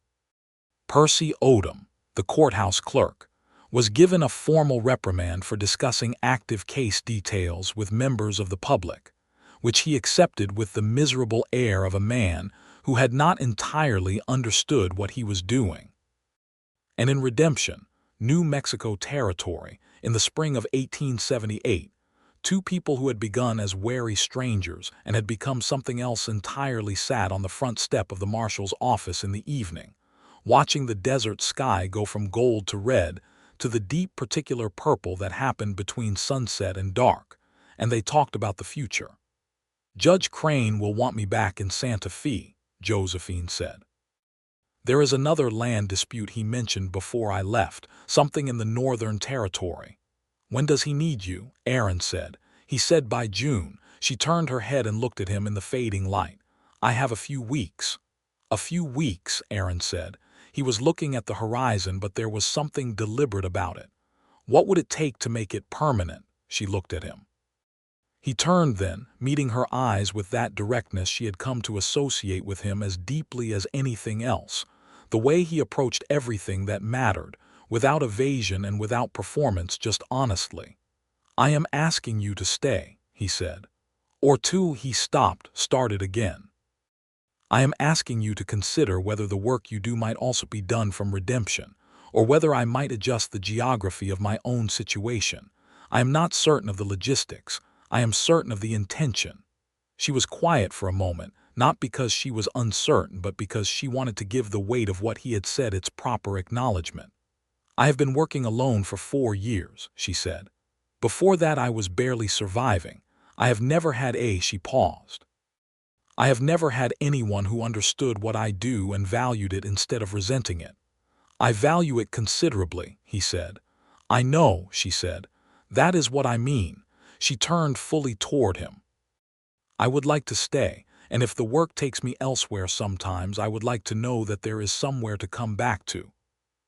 Percy Odom, the courthouse clerk, was given a formal reprimand for discussing active case details with members of the public, which he accepted with the miserable air of a man who had not entirely understood what he was doing. And in Redemption, New Mexico Territory, in the spring of 1878, two people who had begun as wary strangers and had become something else entirely sat on the front step of the marshal's office in the evening, watching the desert sky go from gold to red to the deep particular purple that happened between sunset and dark, and they talked about the future. "Judge Crane will want me back in Santa Fe," Josephine said. "There is another land dispute he mentioned before I left, something in the Northern Territory." "When does he need you?" Aaron said. "He said by June." She turned her head and looked at him in the fading light. "I have a few weeks." "A few weeks," Aaron said. He was looking at the horizon, but there was something deliberate about it. "What would it take to make it permanent?" She looked at him. He turned then, meeting her eyes with that directness she had come to associate with him as deeply as anything else, the way he approached everything that mattered, without evasion and without performance, just honestly. "I am asking you to stay," he said. "Or to," he stopped, started again. "I am asking you to consider whether the work you do might also be done from Redemption, or whether I might adjust the geography of my own situation. I am not certain of the logistics. I am certain of the intention." She was quiet for a moment, not because she was uncertain, but because she wanted to give the weight of what he had said its proper acknowledgement. "I have been working alone for 4 years," she said. "Before that I was barely surviving. I have never had she paused. "I have never had anyone who understood what I do and valued it instead of resenting it." "I value it considerably," he said. "I know," she said. "That is what I mean." She turned fully toward him. "I would like to stay, and if the work takes me elsewhere sometimes, I would like to know that there is somewhere to come back to."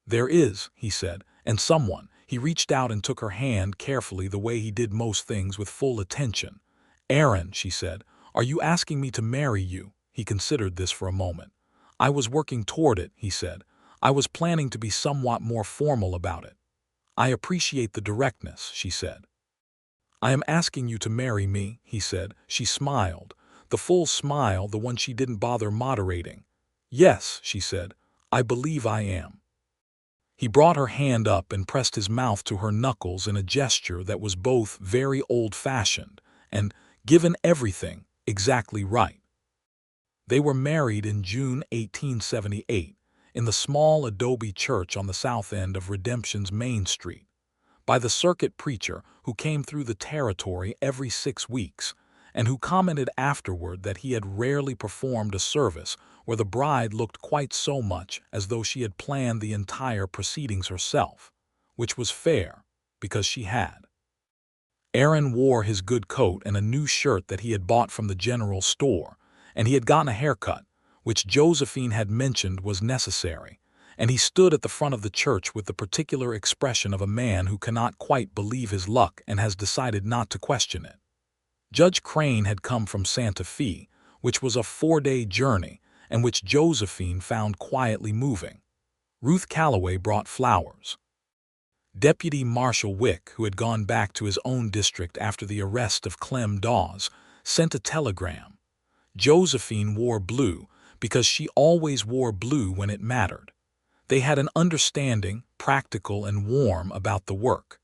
"There is," he said, "and someone." He reached out and took her hand carefully, the way he did most things, with full attention. "Aaron," she said, "are you asking me to marry you?" He considered this for a moment. "I was working toward it," he said. "I was planning to be somewhat more formal about it." "I appreciate the directness," she said. "I am asking you to marry me," he said. She smiled, the full smile, the one she didn't bother moderating. "Yes," she said, "I believe I am." He brought her hand up and pressed his mouth to her knuckles in a gesture that was both very old-fashioned and, given everything, exactly right. They were married in June 1878 in the small adobe church on the south end of Redemption's Main Street, by the circuit preacher who came through the territory every 6 weeks and who commented afterward that he had rarely performed a service where the bride looked quite so much as though she had planned the entire proceedings herself, which was fair, because she had. Aaron wore his good coat and a new shirt that he had bought from the general store, and he had gotten a haircut, which Josephine had mentioned was necessary, and he stood at the front of the church with the particular expression of a man who cannot quite believe his luck and has decided not to question it. Judge Crane had come from Santa Fe, which was a 4-day journey, and which Josephine found quietly moving. Ruth Calloway brought flowers. Deputy Marshal Wick, who had gone back to his own district after the arrest of Clem Dawes, sent a telegram. Josephine wore blue because she always wore blue when it mattered. They had an understanding, practical and warm, about the work.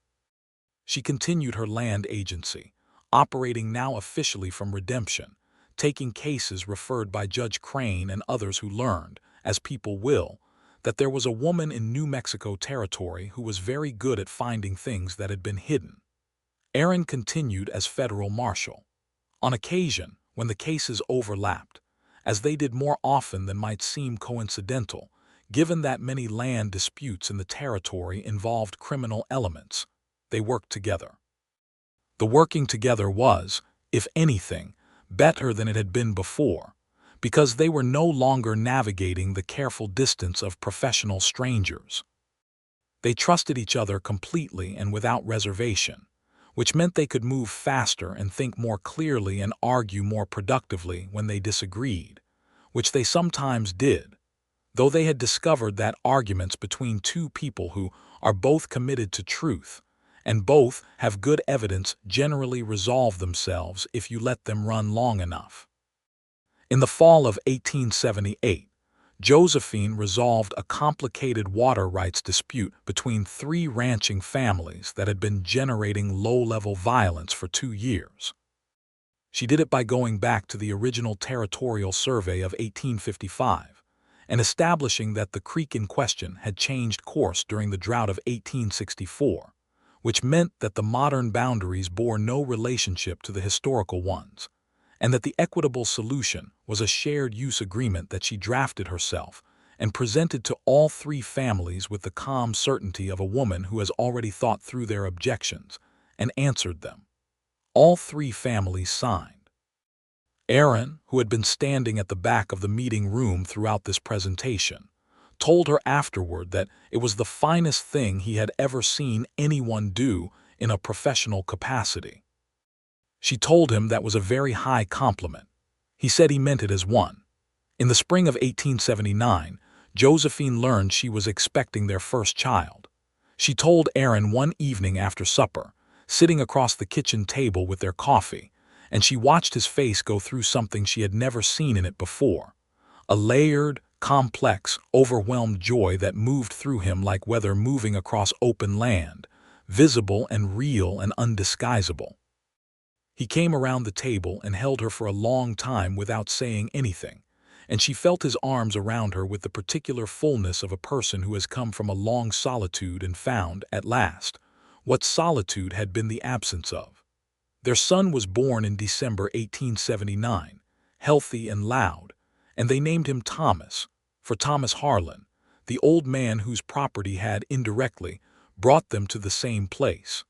She continued her land agency, operating now officially from Redemption, taking cases referred by Judge Crane and others who learned, as people will, that there was a woman in New Mexico Territory who was very good at finding things that had been hidden. Aaron continued as federal marshal. On occasion, when the cases overlapped, as they did more often than might seem coincidental, given that many land disputes in the territory involved criminal elements. They worked together. The working together was, if anything, better than it had been before, because they were no longer navigating the careful distance of professional strangers. They trusted each other completely and without reservation, which meant they could move faster and think more clearly and argue more productively when they disagreed, which they sometimes did, though they had discovered that arguments between two people who are both committed to truth and both have good evidence generally resolve themselves if you let them run long enough. In the fall of 1878, Josephine resolved a complicated water rights dispute between three ranching families that had been generating low-level violence for 2 years. She did it by going back to the original territorial survey of 1855 and establishing that the creek in question had changed course during the drought of 1864, which meant that the modern boundaries bore no relationship to the historical ones, and that the equitable solution was a shared use agreement that she drafted herself and presented to all three families with the calm certainty of a woman who has already thought through their objections and answered them. All three families signed. Aaron, who had been standing at the back of the meeting room throughout this presentation, told her afterward that it was the finest thing he had ever seen anyone do in a professional capacity. She told him that was a very high compliment. He said he meant it as one. In the spring of 1879, Josephine learned she was expecting their first child. She told Aaron one evening after supper, sitting across the kitchen table with their coffee, and she watched his face go through something she had never seen in it before. A layered, complex, overwhelmed joy that moved through him like weather moving across open land, visible and real and undisguisable. He came around the table and held her for a long time without saying anything, and she felt his arms around her with the particular fullness of a person who has come from a long solitude and found, at last, what solitude had been the absence of. Their son was born in December 1879, healthy and loud, and they named him Thomas, for Thomas Harlan, the old man whose property had, indirectly, brought them to the same place.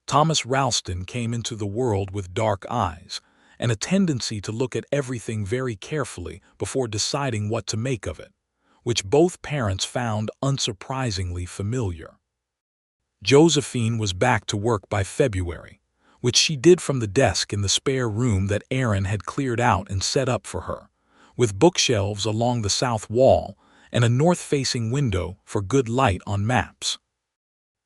Thomas Ralston came into the world with dark eyes and a tendency to look at everything very carefully before deciding what to make of it, which both parents found unsurprisingly familiar. Josephine was back to work by February, which she did from the desk in the spare room that Aaron had cleared out and set up for her, with bookshelves along the south wall and a north-facing window for good light on maps.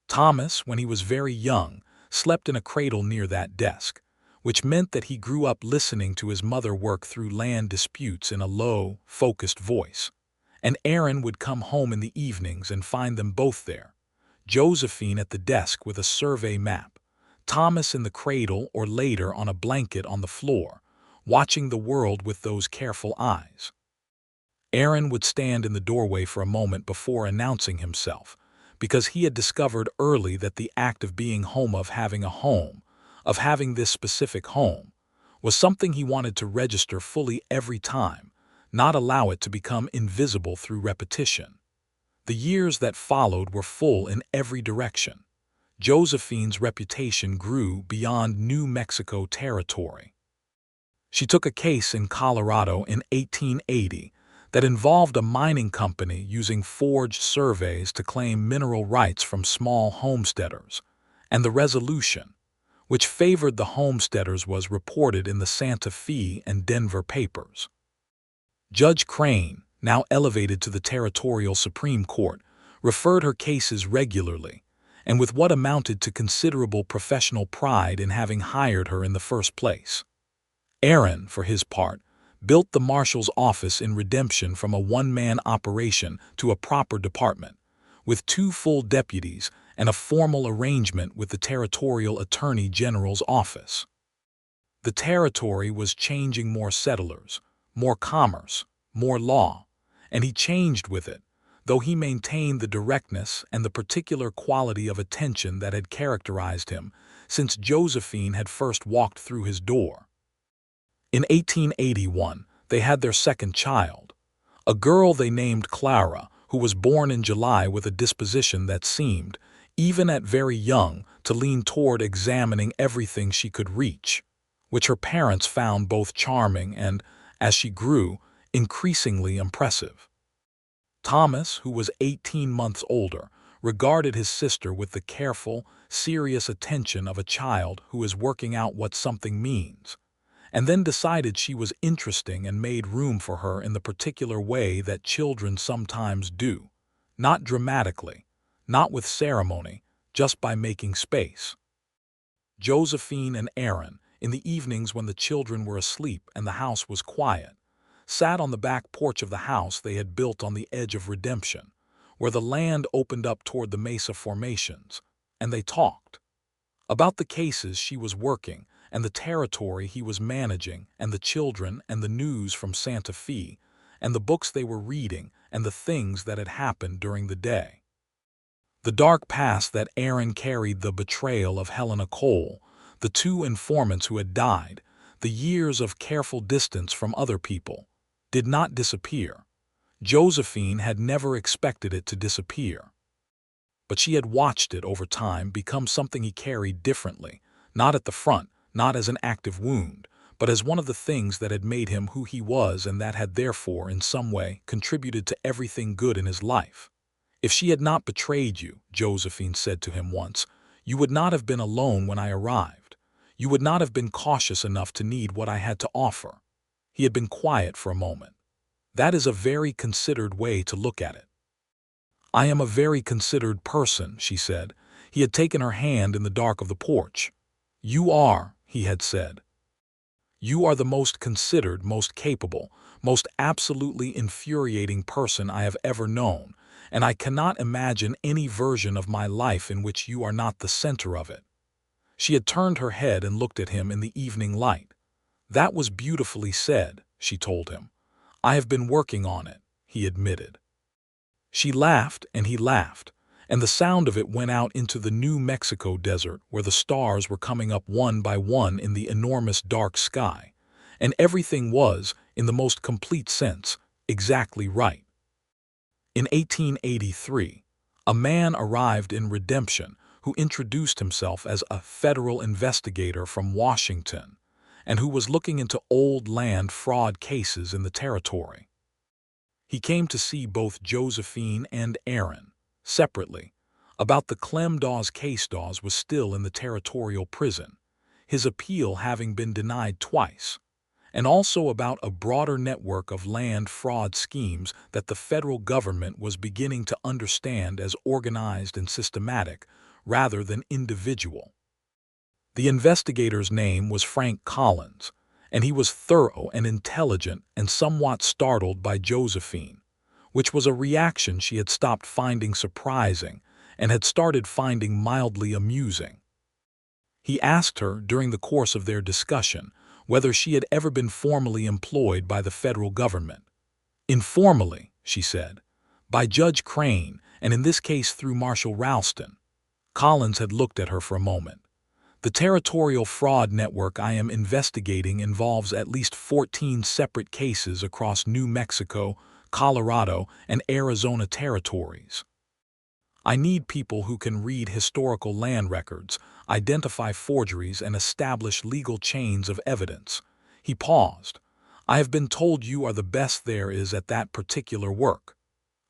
Thomas, when he was very young, slept in a cradle near that desk, which meant that he grew up listening to his mother work through land disputes in a low, focused voice. And Aaron would come home in the evenings and find them both there, Josephine at the desk with a survey map, Thomas in the cradle or later on a blanket on the floor, watching the world with those careful eyes. Aaron would stand in the doorway for a moment before announcing himself, because he had discovered early that the act of being home, of having this specific home, was something he wanted to register fully every time, not allow it to become invisible through repetition. The years that followed were full in every direction. Josephine's reputation grew beyond New Mexico territory. She took a case in Colorado in 1880 that involved a mining company using forged surveys to claim mineral rights from small homesteaders, and the resolution, which favored the homesteaders, was reported in the Santa Fe and Denver papers. Judge Crane, now elevated to the territorial Supreme Court, referred her cases regularly, and with what amounted to considerable professional pride in having hired her in the first place. Aaron, for his part, built the marshal's office in redemption from a one-man operation to a proper department, with 2 full deputies and a formal arrangement with the territorial attorney general's office. The territory was changing more settlers, more commerce, more law, and he changed with it, though he maintained the directness and the particular quality of attention that had characterized him since Josephine had first walked through his door. In 1881, They had their second child, a girl they named Clara, who was born in July with a disposition that seemed, even at very young, to lean toward examining everything she could reach, which her parents found both charming and, as she grew, increasingly impressive. Thomas, who was 18 months older, regarded his sister with the careful, serious attention of a child who is working out what something means, and then decided she was interesting and made room for her in the particular way that children sometimes do, not dramatically, not with ceremony, just by making space. Josephine and Aaron, in the evenings when the children were asleep and the house was quiet, sat on the back porch of the house they had built on the edge of Redemption, where the land opened up toward the mesa formations, and they talked about the cases she was working and the territory he was managing and the children and the news from Santa Fe and the books they were reading and the things that had happened during the day. The dark past that Aaron carried, the betrayal of Helena Cole, the two informants who had died, the years of careful distance from other people, did not disappear. Josephine had never expected it to disappear. But she had watched it over time become something he carried differently, not at the front, not as an active wound, but as one of the things that had made him who he was and that had therefore, in some way, contributed to everything good in his life. "If she had not betrayed you," Josephine said to him once, "you would not have been alone when I arrived. You would not have been cautious enough to need what I had to offer." He had been quiet for a moment. "That is a very considered way to look at it." "I am a very considered person," she said. He had taken her hand in the dark of the porch. "You are," he had said. "You are the most considered, most capable, most absolutely infuriating person I have ever known, and I cannot imagine any version of my life in which you are not the center of it." She had turned her head and looked at him in the evening light. "That was beautifully said," she told him. "I have been working on it," he admitted. She laughed and he laughed, and the sound of it went out into the New Mexico desert where the stars were coming up one by one in the enormous dark sky, and everything was, in the most complete sense, exactly right. In 1883, a man arrived in Redemption who introduced himself as a federal investigator from Washington and who was looking into old land fraud cases in the territory. He came to see both Josephine and Aaron, separately, about the Clem Dawes case. Dawes was still in the territorial prison, his appeal having been denied twice, and also about a broader network of land fraud schemes that the federal government was beginning to understand as organized and systematic rather than individual. The investigator's name was Frank Collins, and he was thorough and intelligent and somewhat startled by Josephine, which was a reaction she had stopped finding surprising and had started finding mildly amusing. He asked her during the course of their discussion whether she had ever been formally employed by the federal government. "Informally," she said, "by Judge Crane, and in this case through Marshal Ralston." Collins had looked at her for a moment. "The territorial fraud network I am investigating involves at least 14 separate cases across New Mexico, Colorado, and Arizona territories. I need people who can read historical land records, identify forgeries, and establish legal chains of evidence." He paused. "I have been told you are the best there is at that particular work."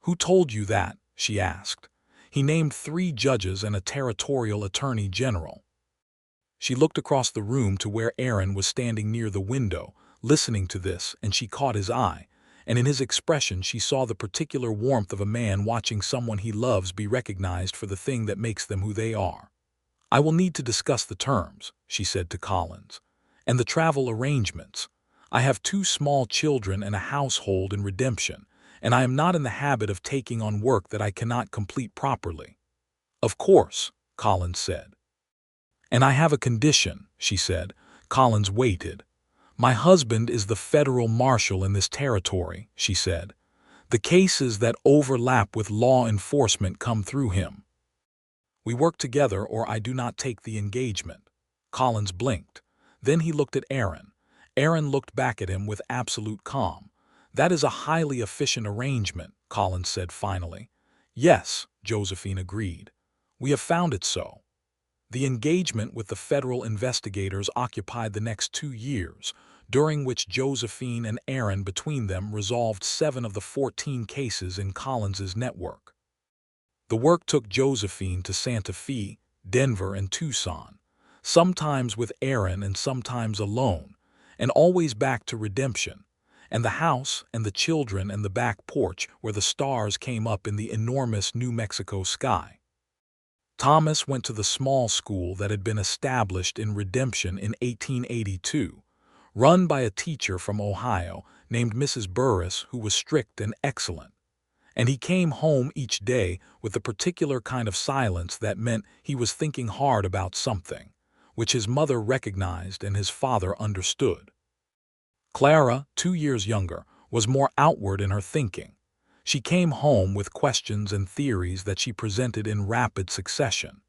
"Who told you that?" she asked. He named 3 judges and a territorial attorney general. She looked across the room to where Aaron was standing near the window, listening to this, and she caught his eye, and in his expression she saw the particular warmth of a man watching someone he loves be recognized for the thing that makes them who they are. "I will need to discuss the terms," she said to Collins, "and the travel arrangements. I have 2 small children and a household in Redemption, and I am not in the habit of taking on work that I cannot complete properly." "Of course," Collins said. "And I have a condition," she said. Collins waited. "My husband is the federal marshal in this territory," she said. "The cases that overlap with law enforcement come through him. We work together or I do not take the engagement." Collins blinked. Then he looked at Aaron, Aaron looked back at him with absolute calm. "That is a highly efficient arrangement," Collins said finally. "Yes," Josephine agreed. "We have found it so." The engagement with the federal investigators occupied the next 2 years, during which Josephine and Aaron between them resolved 7 of the 14 cases in Collins's network. The work took Josephine to Santa Fe, Denver, and Tucson, sometimes with Aaron and sometimes alone, and always back to redemption, and the house and the children and the back porch where the stars came up in the enormous New Mexico sky. Thomas went to the small school that had been established in Redemption in 1882, run by a teacher from Ohio named Mrs. Burris, who was strict and excellent. And he came home each day with the particular kind of silence that meant he was thinking hard about something, which his mother recognized and his father understood. Clara, 2 years younger, was more outward in her thinking. She came home with questions and theories that she presented in rapid succession,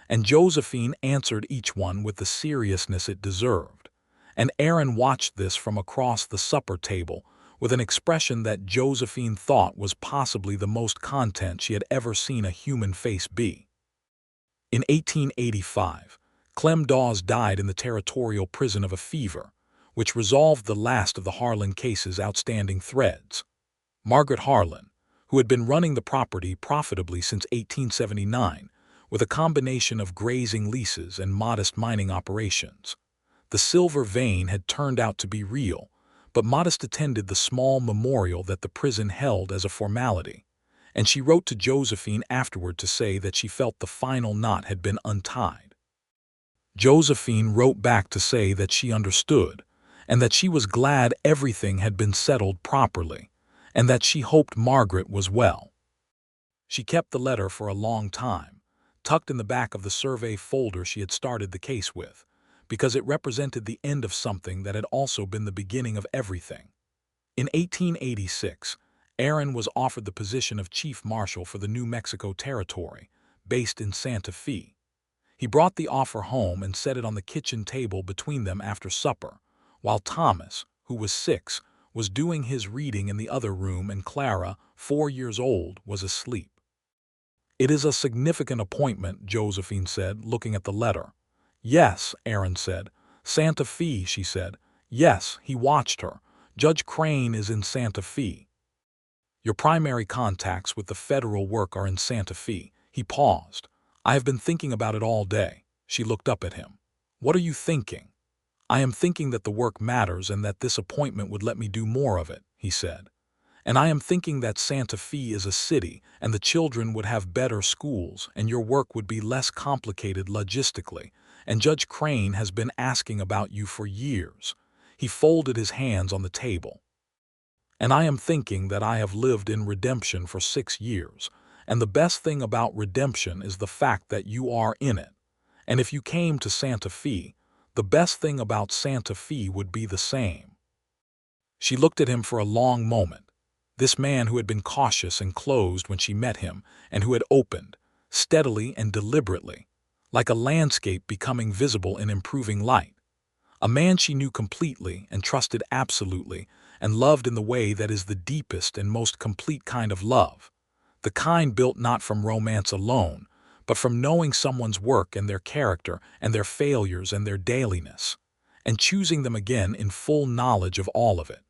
and Josephine answered each one with the seriousness it deserved. And Aaron watched this from across the supper table with an expression that Josephine thought was possibly the most content she had ever seen a human face be. In 1885, Clem Dawes died in the territorial prison of a fever, which resolved the last of the Harlan case's outstanding threads. Margaret Harlan, who had been running the property profitably since 1879, with a combination of grazing leases and modest mining operations. The silver vein had turned out to be real, but Modest attended the small memorial that the prison held as a formality, and she wrote to Josephine afterward to say that she felt the final knot had been untied. Josephine wrote back to say that she understood, and that she was glad everything had been settled properly, and that she hoped Margaret was well. She kept the letter for a long time, tucked in the back of the survey folder she had started the case with, because it represented the end of something that had also been the beginning of everything. In 1886, Aaron was offered the position of chief marshal for the New Mexico Territory, based in Santa Fe. He brought the offer home and set it on the kitchen table between them after supper, while Thomas, who was 6, was doing his reading in the other room, and Clara, 4 years old, was asleep. "It is a significant appointment," Josephine said, looking at the letter. "Yes," Aaron said. "Santa Fe," she said. "Yes," he watched her. "Judge Crane is in Santa Fe." "Your primary contacts with the federal work are in Santa Fe." He paused. "I have been thinking about it all day." She looked up at him. "What are you thinking?" "I am thinking that the work matters and that this appointment would let me do more of it," he said. "And I am thinking that Santa Fe is a city and the children would have better schools and your work would be less complicated logistically, and Judge Crane has been asking about you for years." He folded his hands on the table. "And I am thinking that I have lived in Redemption for 6 years, and the best thing about Redemption is the fact that you are in it. And if you came to Santa Fe, the best thing about Santa Fe would be the same." She looked at him for a long moment. This man who had been cautious and closed when she met him, and who had opened, steadily and deliberately, like a landscape becoming visible in improving light. A man she knew completely and trusted absolutely, and loved in the way that is the deepest and most complete kind of love. The kind built not from romance alone, but from knowing someone's work and their character and their failures and their dailiness, and choosing them again in full knowledge of all of it.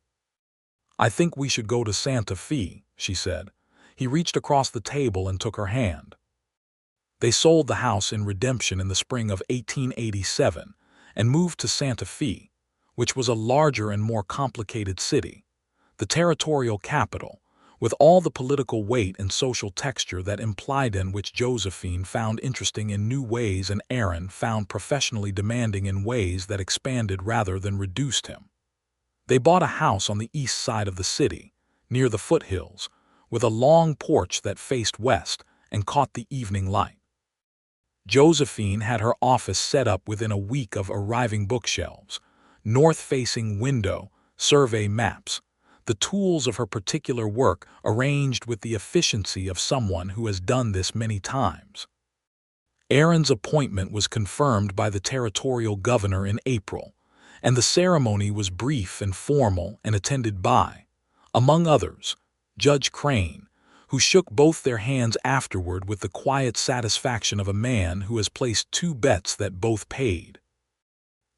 "I think we should go to Santa Fe," she said. He reached across the table and took her hand. They sold the house in Redemption in the spring of 1887 and moved to Santa Fe, which was a larger and more complicated city, the territorial capital, with all the political weight and social texture that implied, in which Josephine found interesting in new ways and Aaron found professionally demanding in ways that expanded rather than reduced him. They bought a house on the east side of the city, near the foothills, with a long porch that faced west and caught the evening light. Josephine had her office set up within a week of arriving: bookshelves, north-facing window, survey maps, the tools of her particular work arranged with the efficiency of someone who has done this many times. Aaron's appointment was confirmed by the territorial governor in April, and the ceremony was brief and formal and attended by, among others, Judge Crane, who shook both their hands afterward with the quiet satisfaction of a man who has placed two bets that both paid.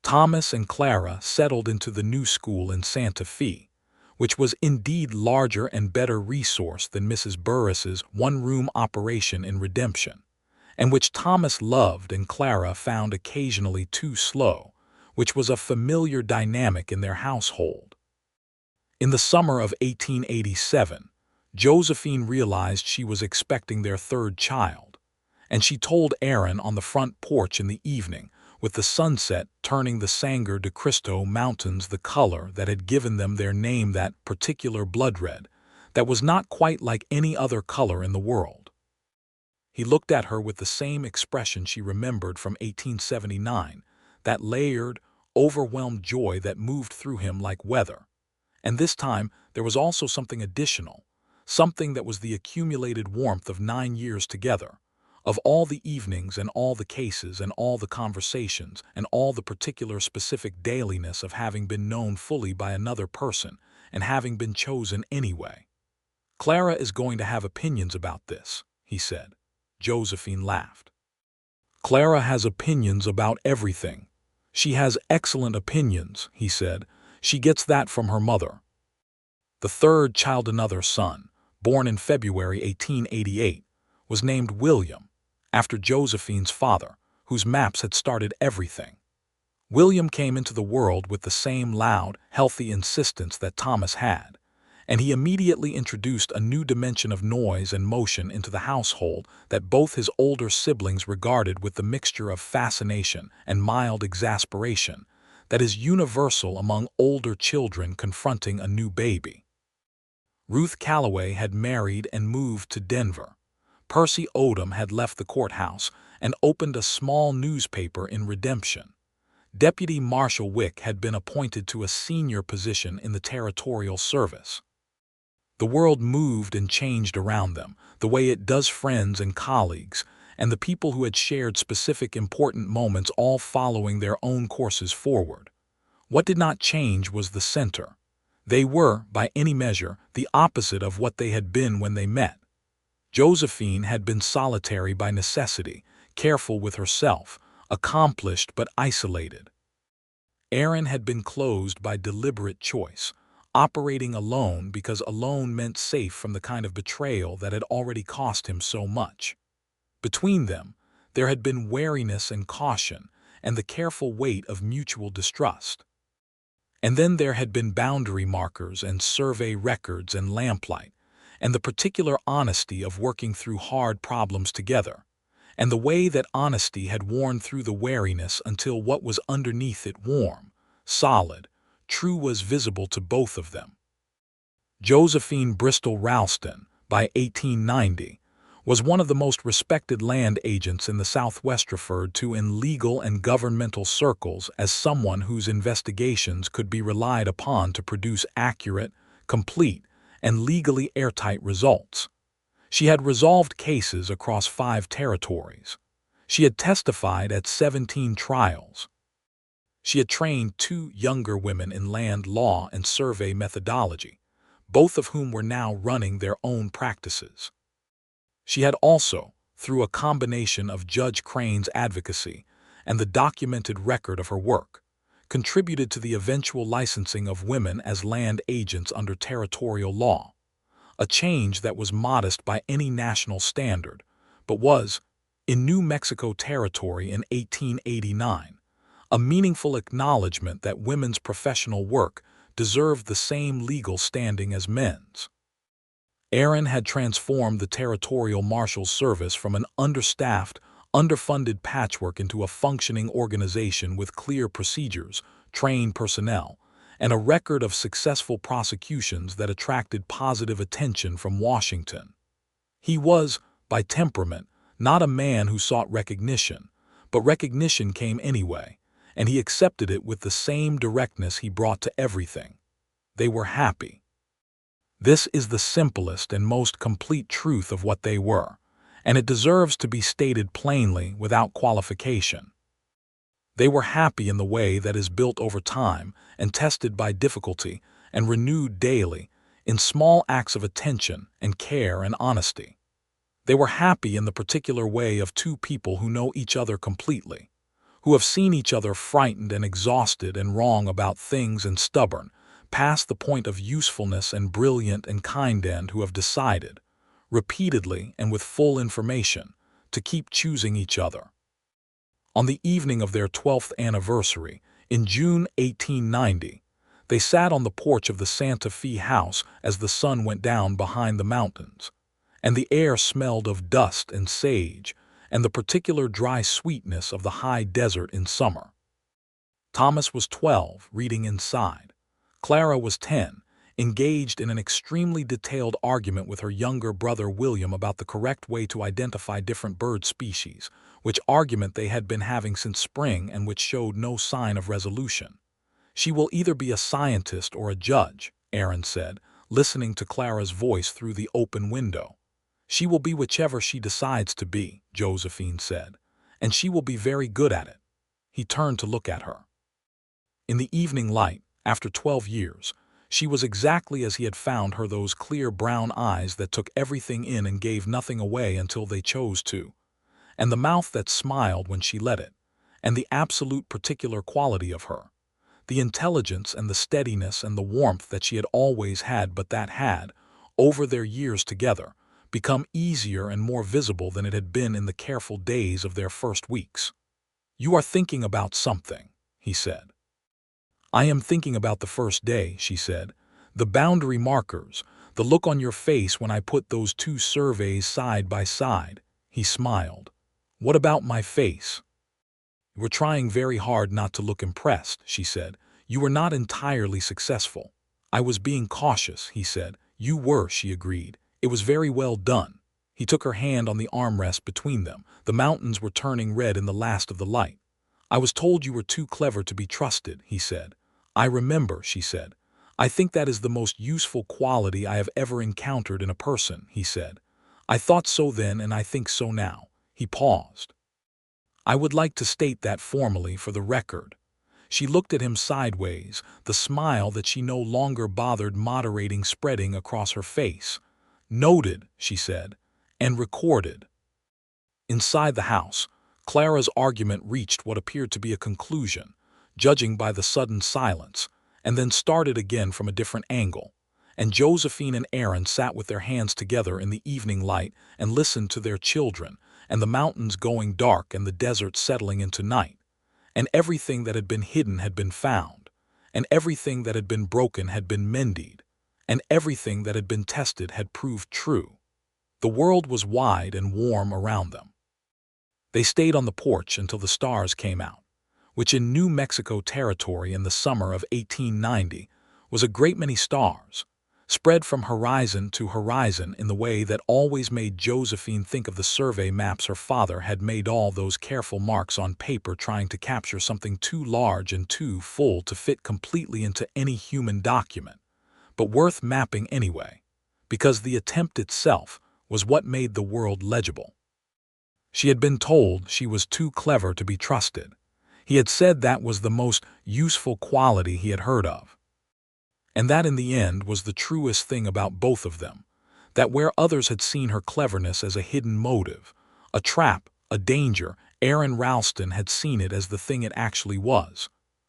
Thomas and Clara settled into the new school in Santa Fe, which was indeed larger and better resourced than Mrs. Burris's one-room operation in Redemption, and which Thomas loved and Clara found occasionally too slow, which was a familiar dynamic in their household. In the summer of 1887, Josephine realized she was expecting their third child, and she told Aaron on the front porch in the evening, with the sunset turning the Sangre de Cristo Mountains the color that had given them their name, that particular blood red, that was not quite like any other color in the world. He looked at her with the same expression she remembered from 1879, that layered, overwhelmed joy that moved through him like weather. And this time there was also something additional, something that was the accumulated warmth of 9 years together, of all the evenings and all the cases and all the conversations and all the particular specific dailiness of having been known fully by another person and having been chosen anyway. "Clara is going to have opinions about this," he said. Josephine laughed. "Clara has opinions about everything. She has excellent opinions," he said. "She gets that from her mother." The third child, another son, born in February 1888, was named William, after Josephine's father, whose maps had started everything. William came into the world with the same loud, healthy insistence that Thomas had, and he immediately introduced a new dimension of noise and motion into the household that both his older siblings regarded with the mixture of fascination and mild exasperation that is universal among older children confronting a new baby. Ruth Calloway had married and moved to Denver. Percy Odom had left the courthouse and opened a small newspaper in Redemption. Deputy Marshal Wick had been appointed to a senior position in the territorial service. The world moved and changed around them, the way it does friends and colleagues, and the people who had shared specific important moments all following their own courses forward. What did not change was the center. They were, by any measure, the opposite of what they had been when they met. Josephine had been solitary by necessity, careful with herself, accomplished but isolated. Aaron had been closed by deliberate choice, operating alone because alone meant safe from the kind of betrayal that had already cost him so much. Between them, there had been wariness and caution and the careful weight of mutual distrust. And then there had been boundary markers and survey records and lamplight, and the particular honesty of working through hard problems together, and the way that honesty had worn through the wariness until what was underneath it, warm, solid, true, was visible to both of them. Josephine Bristol Ralston, by 1890, was one of the most respected land agents in the Southwest, referred to in legal and governmental circles as someone whose investigations could be relied upon to produce accurate, complete, and legally airtight results. She had resolved cases across 5 territories. She had testified at 17 trials. She had trained 2 younger women in land law and survey methodology, both of whom were now running their own practices. She had also, through a combination of Judge Crane's advocacy and the documented record of her work, contributed to the eventual licensing of women as land agents under territorial law, a change that was modest by any national standard, but was, in New Mexico Territory in 1889, a meaningful acknowledgement that women's professional work deserved the same legal standing as men's. Aaron had transformed the territorial marshal's service from an understaffed, underfunded patchwork into a functioning organization with clear procedures, trained personnel, and a record of successful prosecutions that attracted positive attention from Washington. He was, by temperament, not a man who sought recognition, but recognition came anyway, and he accepted it with the same directness he brought to everything. They were happy. This is the simplest and most complete truth of what they were, and it deserves to be stated plainly without qualification. They were happy in the way that is built over time and tested by difficulty and renewed daily in small acts of attention and care and honesty. They were happy in the particular way of two people who know each other completely, who have seen each other frightened and exhausted and wrong about things and stubborn, past the point of usefulness and brilliant and kind, and who have decided, repeatedly and with full information, to keep choosing each other. On the evening of their 12th anniversary, in June 1890, they sat on the porch of the Santa Fe house as the sun went down behind the mountains, and the air smelled of dust and sage and the particular dry sweetness of the high desert in summer. Thomas was 12, reading inside. Clara was 10, engaged in an extremely detailed argument with her younger brother William about the correct way to identify different bird species, which argument they had been having since spring and which showed no sign of resolution. "She will either be a scientist or a judge," Aaron said, listening to Clara's voice through the open window. "She will be whichever she decides to be," Josephine said, "and she will be very good at it." He turned to look at her. In the evening light, after 12 years, she was exactly as he had found her, those clear brown eyes that took everything in and gave nothing away until they chose to, and the mouth that smiled when she let it, and the absolute particular quality of her, the intelligence and the steadiness and the warmth that she had always had, but that had, over their years together, become easier and more visible than it had been in the careful days of their first weeks. "You are thinking about something," he said. "I am thinking about the first day," she said. "The boundary markers, the look on your face when I put those two surveys side by side." He smiled. "What about my face?" "You were trying very hard not to look impressed," she said. "You were not entirely successful." "I was being cautious," he said. "You were," she agreed. "It was very well done." He took her hand on the armrest between them. The mountains were turning red in the last of the light. "I was told you were too clever to be trusted," he said. "I remember," she said. "I think that is the most useful quality I have ever encountered in a person," he said. "I thought so then and I think so now." He paused. "I would like to state that formally for the record." She looked at him sideways, the smile that she no longer bothered moderating spreading across her face. "Noted," she said, "and recorded." Inside the house, Clara's argument reached what appeared to be a conclusion, judging by the sudden silence, and then started again from a different angle, and Josephine and Aaron sat with their hands together in the evening light and listened to their children, and the mountains going dark and the desert settling into night, and everything that had been hidden had been found, and everything that had been broken had been mended, and everything that had been tested had proved true. The world was wide and warm around them. They stayed on the porch until the stars came out, which in New Mexico territory in the summer of 1890 was a great many stars, spread from horizon to horizon in the way that always made Josephine think of the survey maps her father had made, all those careful marks on paper trying to capture something too large and too full to fit completely into any human document, but worth mapping anyway, because the attempt itself was what made the world legible. She had been told she was too clever to be trusted. He had said that was the most useful quality he had heard of. And that in the end was the truest thing about both of them, that where others had seen her cleverness as a hidden motive, a trap, a danger, Aaron Ralston had seen it as the thing it actually was,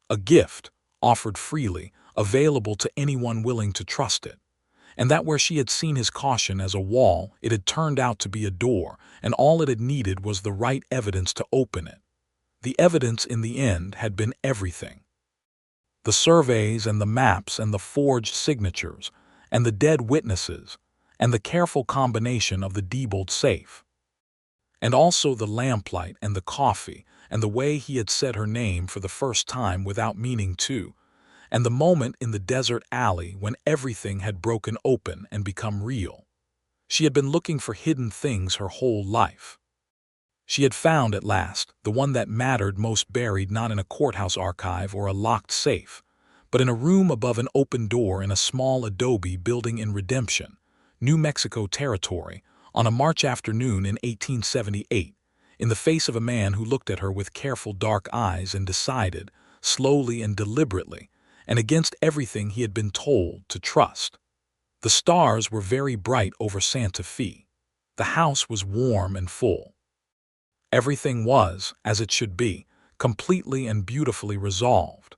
a gift, offered freely, available to anyone willing to trust it. And that where she had seen his caution as a wall, it had turned out to be a door, and all it had needed was the right evidence to open it. The evidence in the end had been everything. The surveys and the maps and the forged signatures and the dead witnesses and the careful combination of the Diebold safe. And also the lamplight and the coffee and the way he had said her name for the first time without meaning to, and the moment in the desert alley when everything had broken open and become real. She had been looking for hidden things her whole life. She had found at last the one that mattered most, buried not in a courthouse archive or a locked safe, but in a room above an open door in a small adobe building in Redemption, New Mexico territory, on a March afternoon in 1878, in the face of a man who looked at her with careful dark eyes and decided, slowly and deliberately, and against everything he had been told, to trust. The stars were very bright over Santa Fe. The house was warm and full. Everything was, as it should be, completely and beautifully resolved.